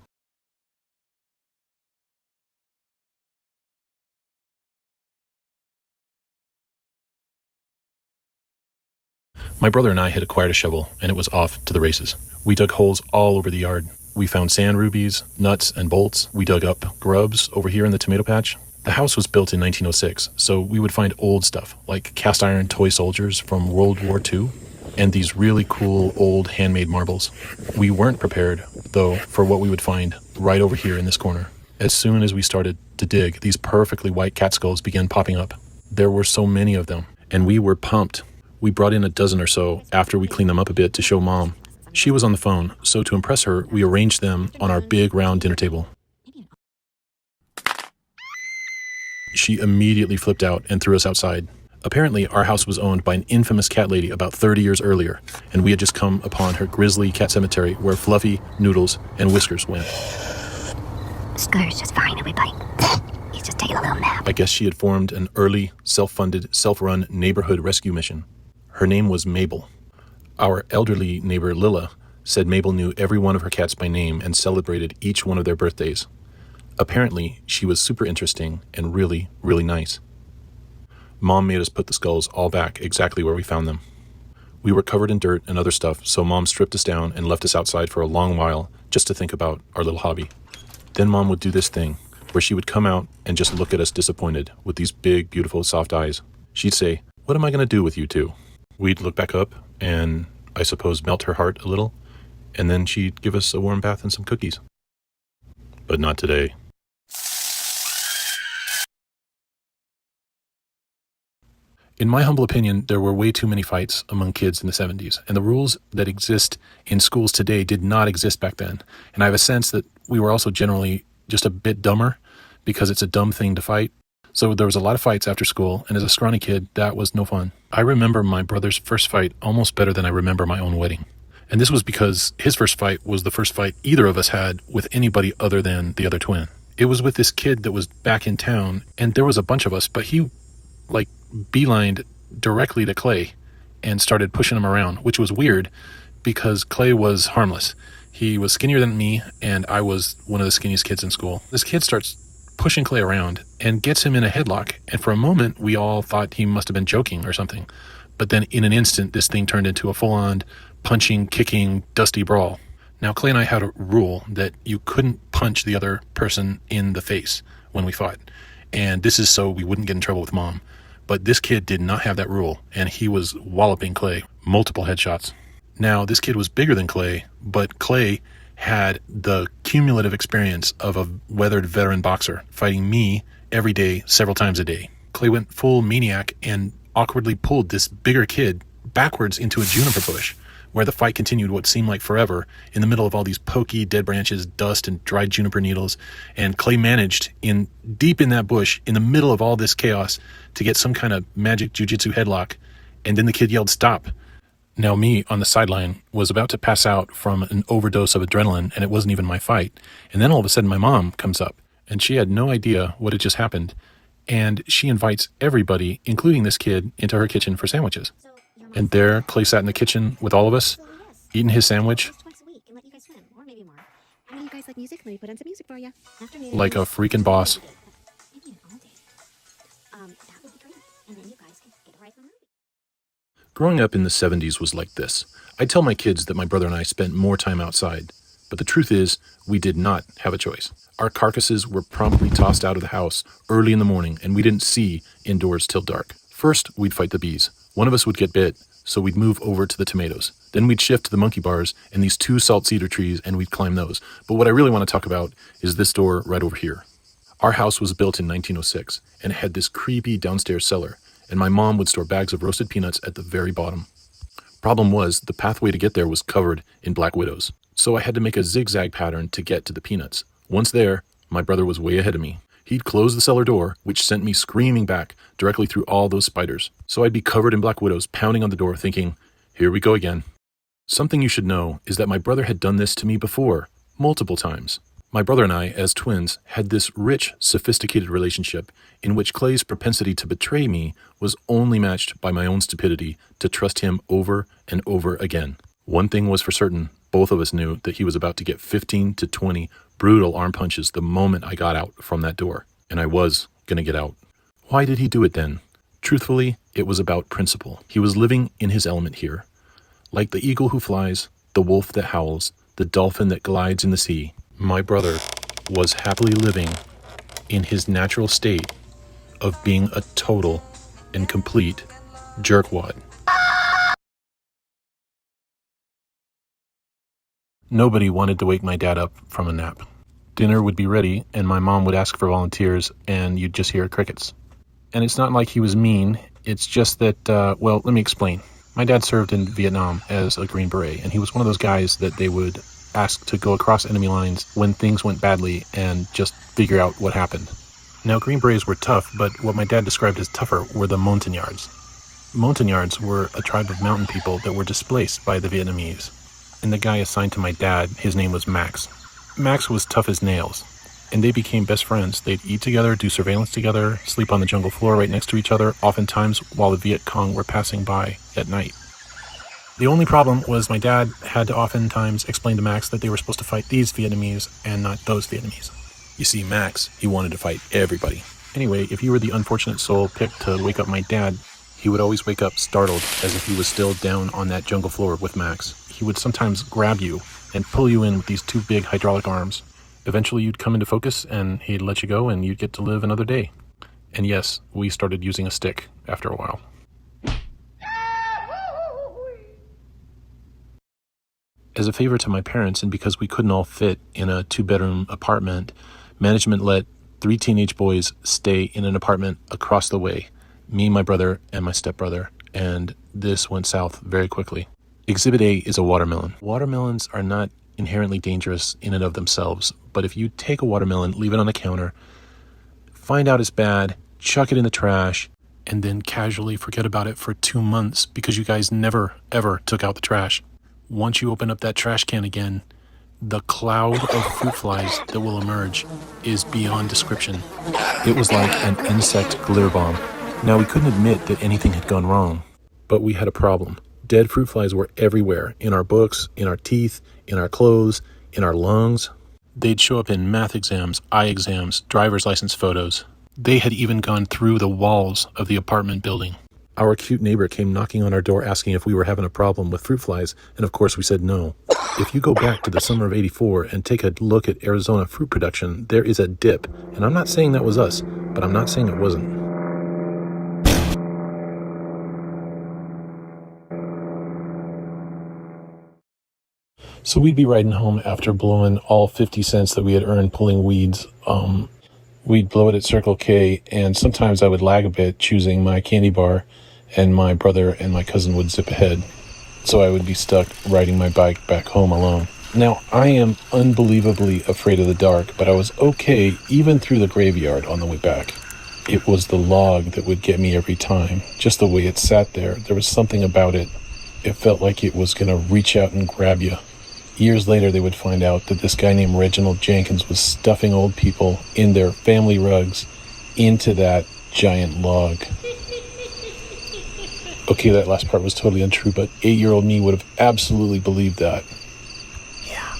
My brother and I had acquired a shovel, and it was off to the races. We dug holes all over the yard. We found sand rubies, nuts, and bolts. We dug up grubs over here in the tomato patch. The house was built in 1906, so we would find old stuff, like cast iron toy soldiers from World War II, and these really cool old handmade marbles. We weren't prepared, though, for what we would find right over here in this corner. As soon as we started to dig, these perfectly white cat skulls began popping up. There were so many of them, and we were pumped. We brought in a dozen or so after we cleaned them up a bit to show Mom. She was on the phone, so to impress her, we arranged them on our big round dinner table. She immediately flipped out and threw us outside. Apparently, our house was owned by an infamous cat lady about 30 years earlier, and we had just come upon her grisly cat cemetery where Fluffy, Noodles, and Whiskers went. Scooter's just fine, everybody. He's just taking a little nap. I guess she had formed an early, self-funded, self-run neighborhood rescue mission. Her name was Mabel. Our elderly neighbor Lilla said Mabel knew every one of her cats by name and celebrated each one of their birthdays. Apparently, she was super interesting and really, really nice. Mom made us put the skulls all back exactly where we found them. We were covered in dirt and other stuff, so Mom stripped us down and left us outside for a long while just to think about our little hobby. Then Mom would do this thing where she would come out and just look at us disappointed with these big, beautiful, soft eyes. She'd say, "What am I going to do with you two?" We'd look back up and, I suppose, melt her heart a little, and then she'd give us a warm bath and some cookies. But not today. In my humble opinion, there were way too many fights among kids in the 70s, and the rules that exist in schools today did not exist back then. And I have a sense that we were also generally just a bit dumber because it's a dumb thing to fight. So there was a lot of fights after school, and as a scrawny kid, that was no fun. I remember my brother's first fight almost better than I remember my own wedding. And this was because his first fight was the first fight either of us had with anybody other than the other twin. It was with this kid that was back in town, and there was a bunch of us, but he, beelined directly to Clay and started pushing him around, which was weird because Clay was harmless. He was skinnier than me, and I was one of the skinniest kids in school. This kid starts pushing Clay around and gets him in a headlock. And for a moment, we all thought he must have been joking or something. But then in an instant, this thing turned into a full-on punching, kicking, dusty brawl. Now, Clay and I had a rule that you couldn't punch the other person in the face when we fought. And this is so we wouldn't get in trouble with Mom. But this kid did not have that rule, and he was walloping Clay, multiple headshots. Now, this kid was bigger than Clay, but Clay had the cumulative experience of a weathered veteran boxer fighting me every day, several times a day. Clay went full maniac and awkwardly pulled this bigger kid backwards into a juniper bush, where the fight continued what seemed like forever in the middle of all these pokey dead branches, dust, and dried juniper needles. And Clay managed, deep in that bush, in the middle of all this chaos, to get some kind of magic jujitsu headlock. And then the kid yelled, "Stop." Now me, on the sideline, was about to pass out from an overdose of adrenaline, and it wasn't even my fight. And then all of a sudden my mom comes up, and she had no idea what had just happened. And she invites everybody, including this kid, into her kitchen for sandwiches. And there, Clay sat in the kitchen with all of us, eating his sandwich Twice a week and let you guys swim, or maybe more. I know you guys like music. Let me put on some music for you. Afternoon. like a freaking boss. Maybe an all day. That would be great. And then you guys can get right from the movie. Growing up in the 70s was like this. I tell my kids that my brother and I spent more time outside, but the truth is, we did not have a choice. Our carcasses were promptly tossed out of the house early in the morning, and we didn't see indoors till dark. First, we'd fight the bees. One of us would get bit, so we'd move over to the tomatoes. Then we'd shift to the monkey bars and these 2 salt cedar trees, and we'd climb those. But what I really want to talk about is this door right over here. Our house was built in 1906, and it had this creepy downstairs cellar, and my mom would store bags of roasted peanuts at the very bottom. Problem was, the pathway to get there was covered in black widows, so I had to make a zigzag pattern to get to the peanuts. Once there, my brother was way ahead of me. He'd close the cellar door, which sent me screaming back directly through all those spiders. So I'd be covered in black widows, pounding on the door, thinking, here we go again. Something you should know is that my brother had done this to me before, multiple times. My brother and I, as twins, had this rich, sophisticated relationship in which Clay's propensity to betray me was only matched by my own stupidity to trust him over and over again. One thing was for certain, both of us knew that he was about to get 15 to 20 brutal arm punches the moment I got out from that door. And I was going to get out. Why did he do it then? Truthfully, it was about principle. He was living in his element here. Like the eagle who flies, the wolf that howls, the dolphin that glides in the sea, my brother was happily living in his natural state of being a total and complete jerkwad. Nobody wanted to wake my dad up from a nap. Dinner would be ready, and my mom would ask for volunteers, and you'd just hear crickets. And it's not like he was mean, it's just that, well, let me explain. My dad served in Vietnam as a Green Beret, and he was one of those guys that they would ask to go across enemy lines when things went badly and just figure out what happened. Now, Green Berets were tough, but what my dad described as tougher were the Montagnards. Montagnards were a tribe of mountain people that were displaced by the Vietnamese. And the guy assigned to my dad, his name was Max. Max was tough as nails, and they became best friends. They'd eat together, do surveillance together, sleep on the jungle floor right next to each other, oftentimes while the Viet Cong were passing by at night. The only problem was my dad had to oftentimes explain to Max that they were supposed to fight these Vietnamese and not those Vietnamese. You see, Max, he wanted to fight everybody. Anyway, if you were the unfortunate soul picked to wake up my dad, he would always wake up startled as if he was still down on that jungle floor with Max. He would sometimes grab you and pull you in with these 2 big hydraulic arms. Eventually you'd come into focus and he'd let you go and you'd get to live another day. And yes, we started using a stick after a while. As a favor to my parents, and because we couldn't all fit in a 2-bedroom apartment, management let 3 teenage boys stay in an apartment across the way. Me, my brother, and my stepbrother. And this went south very quickly. Exhibit A is a watermelon. Watermelons are not inherently dangerous in and of themselves, but if you take a watermelon, leave it on the counter, find out it's bad, chuck it in the trash, and then casually forget about it for 2 months because you guys never, ever took out the trash. Once you open up that trash can again, the cloud of fruit flies that will emerge is beyond description. It was like an insect glitter bomb. Now, we couldn't admit that anything had gone wrong, but we had a problem. Dead fruit flies were everywhere, in our books, in our teeth, in our clothes, in our lungs. They'd show up in math exams, eye exams, driver's license photos. They had even gone through the walls of the apartment building. Our cute neighbor came knocking on our door asking if we were having a problem with fruit flies, and of course we said no. If you go back to the summer of '84 and take a look at Arizona fruit production, there is a dip. And I'm not saying that was us, but I'm not saying it wasn't. So we'd be riding home after blowing all 50 cents that we had earned pulling weeds. We'd blow it at Circle K, and sometimes I would lag a bit choosing my candy bar, and my brother and my cousin would zip ahead. So I would be stuck riding my bike back home alone. Now, I am unbelievably afraid of the dark, but I was okay even through the graveyard on the way back. It was the log that would get me every time. Just the way it sat there. There was something about it. It felt like it was going to reach out and grab you. Years later, they would find out that this guy named Reginald Jenkins was stuffing old people in their family rugs into that giant log. Okay, that last part was totally untrue, but 8-year-old me would have absolutely believed that. Yeah.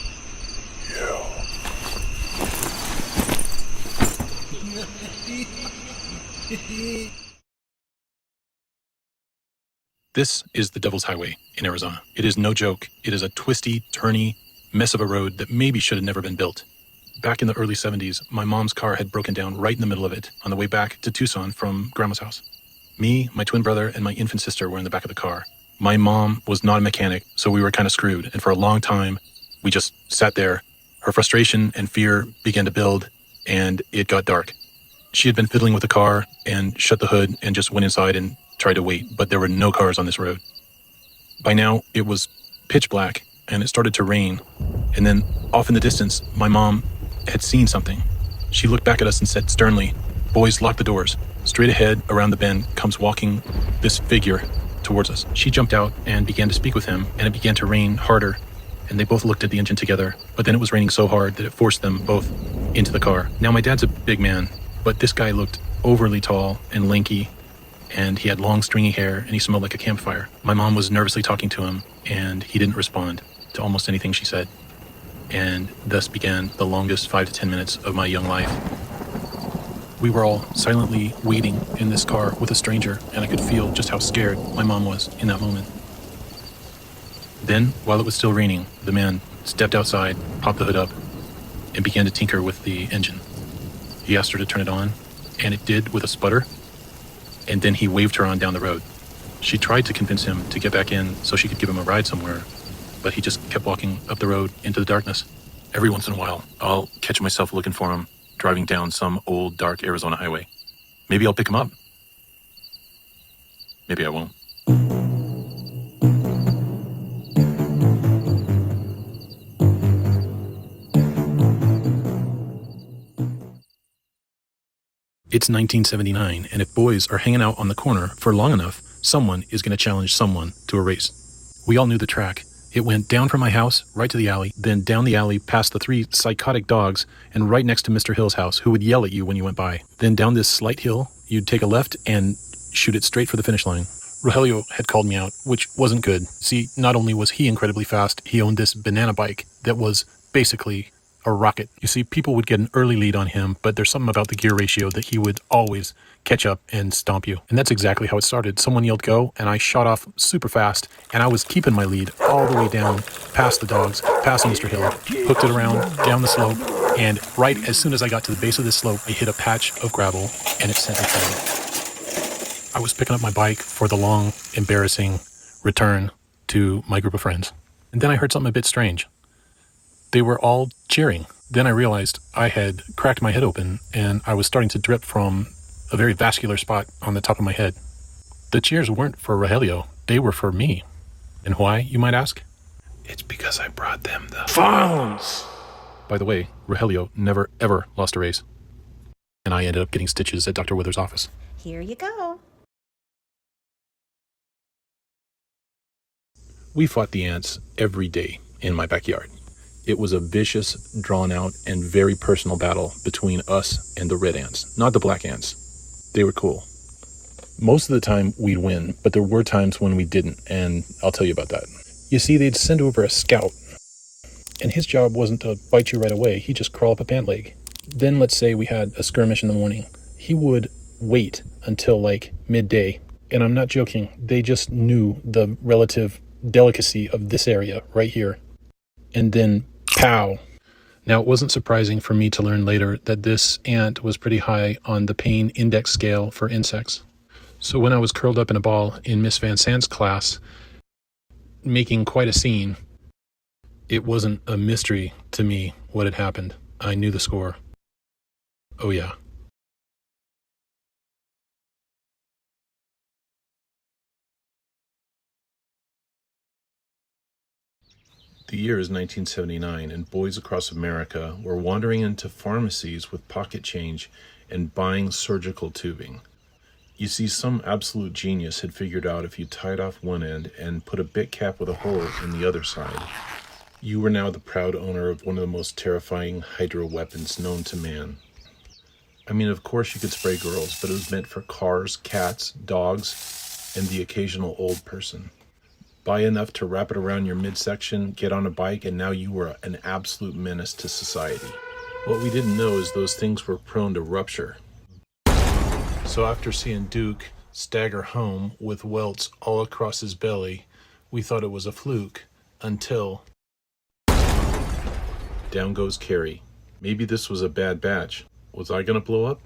This is the Devil's Highway in Arizona. It is no joke. It is a twisty, turny mess of a road that maybe should have never been built. Back in the early 70s, my mom's car had broken down right in the middle of it on the way back to Tucson from Grandma's house. Me, my twin brother, and my infant sister were in the back of the car. My mom was not a mechanic, so we were kind of screwed. And for a long time, we just sat there. Her frustration and fear began to build, and it got dark. She had been fiddling with the car and shut the hood and just went inside and tried to wait, but there were no cars on this road. By now, it was pitch black, and it started to rain. And then, off in the distance, my mom had seen something. She looked back at us and said sternly, "Boys, lock the doors." Straight ahead, around the bend, comes walking this figure towards us. She jumped out and began to speak with him, and it began to rain harder. And they both looked at the engine together, but then it was raining so hard that it forced them both into the car. Now, my dad's a big man, but this guy looked overly tall and lanky, and he had long stringy hair, and he smelled like a campfire. My mom was nervously talking to him, and he didn't respond to almost anything she said. And thus began the longest 5 to 10 minutes of my young life. We were all silently waiting in this car with a stranger, and I could feel just how scared my mom was in that moment. Then, while it was still raining, the man stepped outside, popped the hood up, and began to tinker with the engine. He asked her to turn it on, and it did with a sputter, and then he waved her on down the road. She tried to convince him to get back in so she could give him a ride somewhere, but he just kept walking up the road into the darkness. Every once in a while, I'll catch myself looking for him, driving down some old, dark Arizona highway. Maybe I'll pick him up. Maybe I won't. It's 1979, and if boys are hanging out on the corner for long enough, someone is going to challenge someone to a race. We all knew the track. It went down from my house, right to the alley, then down the alley past the 3 psychotic dogs, and right next to Mr. Hill's house, who would yell at you when you went by. Then down this slight hill, you'd take a left and shoot it straight for the finish line. Rogelio had called me out, which wasn't good. See, not only was he incredibly fast, he owned this banana bike that was basically a rocket. You see, people would get an early lead on him, but there's something about the gear ratio that he would always catch up and stomp you. And that's exactly how it started. Someone yelled go, and I shot off super fast, and I was keeping my lead all the way down, past the dogs, past Mr. Hill, hooked it around, down the slope, and right as soon as I got to the base of this slope, I hit a patch of gravel, and it sent me flying. I was picking up my bike for the long, embarrassing return to my group of friends. And then I heard something a bit strange. They were all cheering. Then I realized I had cracked my head open and I was starting to drip from a very vascular spot on the top of my head. The cheers weren't for Rogelio. They were for me. And why, you might ask? It's because I brought them the phones. By the way, Rogelio never ever lost a race. And I ended up getting stitches at Dr. Wither's office. Here you go. We fought the ants every day in my backyard. It was a vicious, drawn-out, and very personal battle between us and the red ants, not the black ants. They were cool. Most of the time, we'd win, but there were times when we didn't, and I'll tell you about that. You see, they'd send over a scout, And his job wasn't to bite you right away. He'd just crawl up a pant leg. Then let's say we had a skirmish in the morning. He would wait until like midday. And I'm not joking. They just knew the relative delicacy of this area right here. And then pow. Now, it wasn't surprising for me to learn later that this ant was pretty high on the pain index scale for insects. So when I was curled up in a ball in Miss Van Sant's class, making quite a scene, it wasn't a mystery to me what had happened. I knew the score. Oh yeah. The year is 1979, and boys across America were wandering into pharmacies with pocket change and buying surgical tubing. You see, some absolute genius had figured out if you tied off one end and put a bit cap with a hole in the other side, you were now the proud owner of one of the most terrifying hydro weapons known to man. I mean, of course you could spray girls, but it was meant for cars, cats, dogs, and the occasional old person. Buy enough to wrap it around your midsection, get on a bike, and now you were an absolute menace to society. What we didn't know is those things were prone to rupture. So after seeing Duke stagger home with welts all across his belly, we thought it was a fluke, until down goes Carrie. Maybe this was a bad batch. Was I gonna blow up?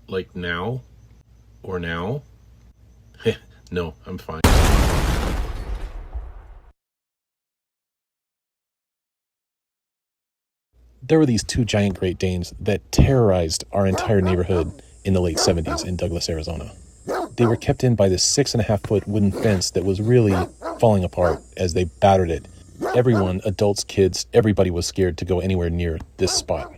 Like now? Or now? No, I'm fine. There were these two giant Great Danes that terrorized our entire neighborhood in the late 70s in Douglas, Arizona. They were kept in by this 6.5-foot wooden fence that was really falling apart as they battered it. Everyone, adults, kids, everybody was scared to go anywhere near this spot.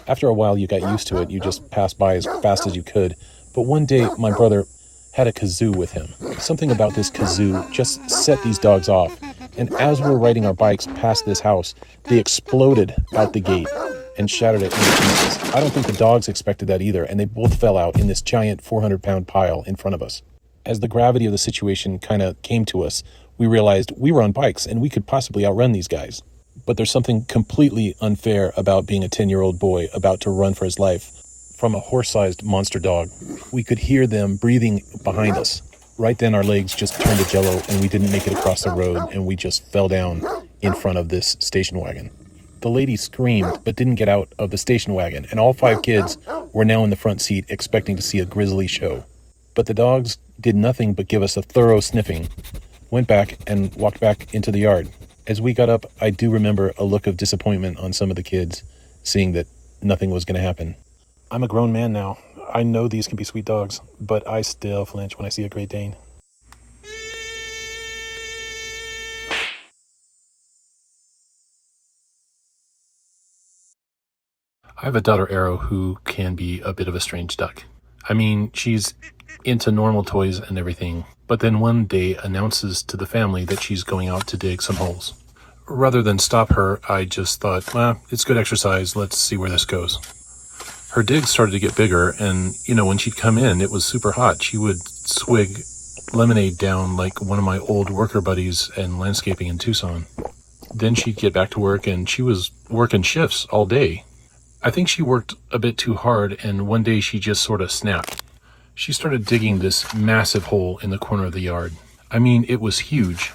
After a while, you got used to it. You just passed by as fast as you could. But one day, my brother had a kazoo with him. Something about this kazoo just set these dogs off. And as we were riding our bikes past this house, they exploded out the gate and shattered it into pieces. I don't think the dogs expected that either, and they both fell out in this giant 400-pound pile in front of us. As the gravity of the situation kind of came to us, we realized we were on bikes and we could possibly outrun these guys. But there's something completely unfair about being a 10-year-old boy about to run for his life from a horse-sized monster dog. We could hear them breathing behind us. Right then our legs just turned to jello and we didn't make it across the road and we just fell down in front of this station wagon. The lady screamed but didn't get out of the station wagon, and all 5 kids were now in the front seat expecting to see a grisly show. But the dogs did nothing but give us a thorough sniffing, went back and walked back into the yard. As we got up, I do remember a look of disappointment on some of the kids, seeing that nothing was going to happen. I'm a grown man now. I know these can be sweet dogs, but I still flinch when I see a Great Dane. I have a daughter, Arrow, who can be a bit of a strange duck. I mean, she's into normal toys and everything, but then one day announces to the family that she's going out to dig some holes. Rather than stop her, I just thought, well, it's good exercise, let's see where this goes. Her digs started to get bigger, and, when she'd come in, it was super hot. She would swig lemonade down like one of my old worker buddies in landscaping in Tucson. Then she'd get back to work, and she was working shifts all day. I think she worked a bit too hard, and one day she just sort of snapped. She started digging this massive hole in the corner of the yard. I mean, it was huge.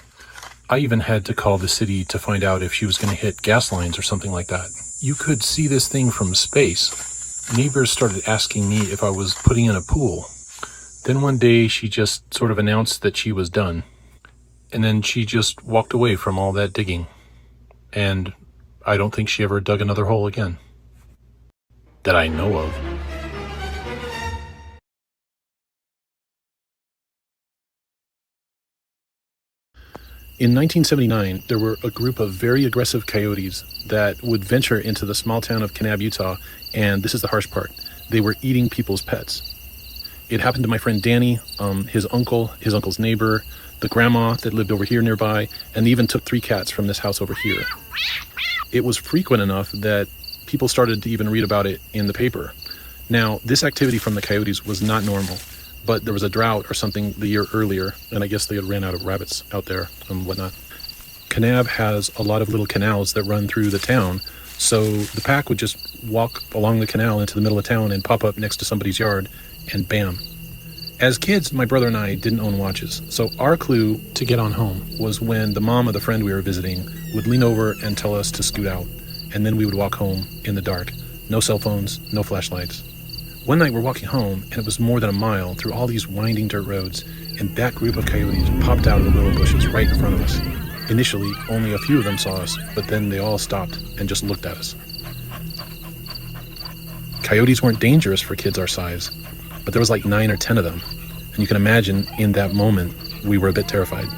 I even had to call the city to find out if she was going to hit gas lines or something like that. You could see this thing from space. Neighbors started asking me if I was putting in a pool. Then one day she just sort of announced that she was done. And then she just walked away from all that digging. And I don't think she ever dug another hole again. That I know of. In 1979, there were a group of very aggressive coyotes that would venture into the small town of Kanab, Utah, and this is the harsh part. They were eating people's pets. It happened to my friend Danny, his uncle, his uncle's neighbor, the grandma that lived over here nearby, and they even took 3 cats from this house over here. It was frequent enough that people started to even read about it in the paper. Now, this activity from the coyotes was not normal, but there was a drought or something the year earlier, and I guess they had ran out of rabbits out there and whatnot. Kanab has a lot of little canals that run through the town, so the pack would just walk along the canal into the middle of town and pop up next to somebody's yard, and bam. As kids, my brother and I didn't own watches, so our clue to get on home was when the mom of the friend we were visiting would lean over and tell us to scoot out, and then we would walk home in the dark. No cell phones, no flashlights. One night we're walking home, and it was more than a mile through all these winding dirt roads, and that group of coyotes popped out of the willow bushes right in front of us. Initially, only a few of them saw us, but then they all stopped and just looked at us. Coyotes weren't dangerous for kids our size, but there was like 9 or 10 of them, and you can imagine in that moment we were a bit terrified.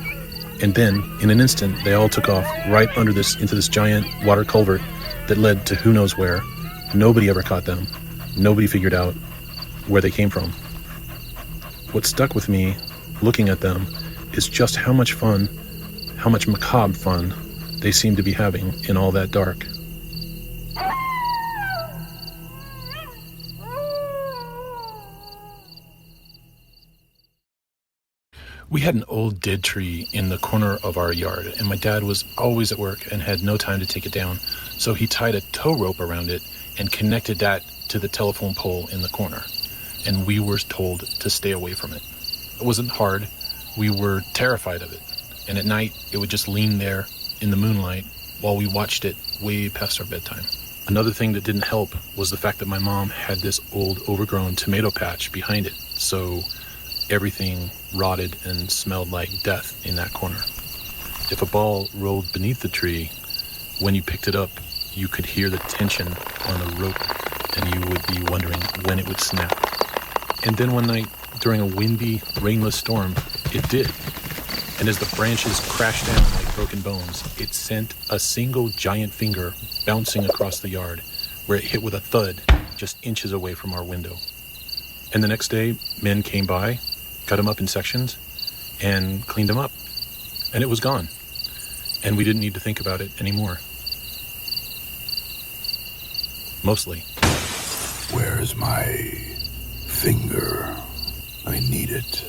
And then, in an instant, they all took off right into this giant water culvert that led to who knows where. Nobody ever caught them. Nobody figured out where they came from. What stuck with me, looking at them, is just how much fun, how much macabre fun they seemed to be having in all that dark. We had an old dead tree in the corner of our yard, and my dad was always at work and had no time to take it down, so he tied a tow rope around it and connected that to the telephone pole in the corner, and we were told to stay away from it. It wasn't hard. We were terrified of it, and at night it would just lean there in the moonlight while we watched it way past our bedtime. Another thing that didn't help was the fact that my mom had this old overgrown tomato patch behind it, so everything rotted and smelled like death in that corner. If a ball rolled beneath the tree, when you picked it up, you could hear the tension on the rope, and you would be wondering when it would snap. And then one night, during a windy, rainless storm, it did. And as the branches crashed down like broken bones, it sent a single giant finger bouncing across the yard, where it hit with a thud just inches away from our window. And the next day, men came by, cut them up in sections, and cleaned them up. And it was gone. And we didn't need to think about it anymore. Mostly. Where's my finger? I need it.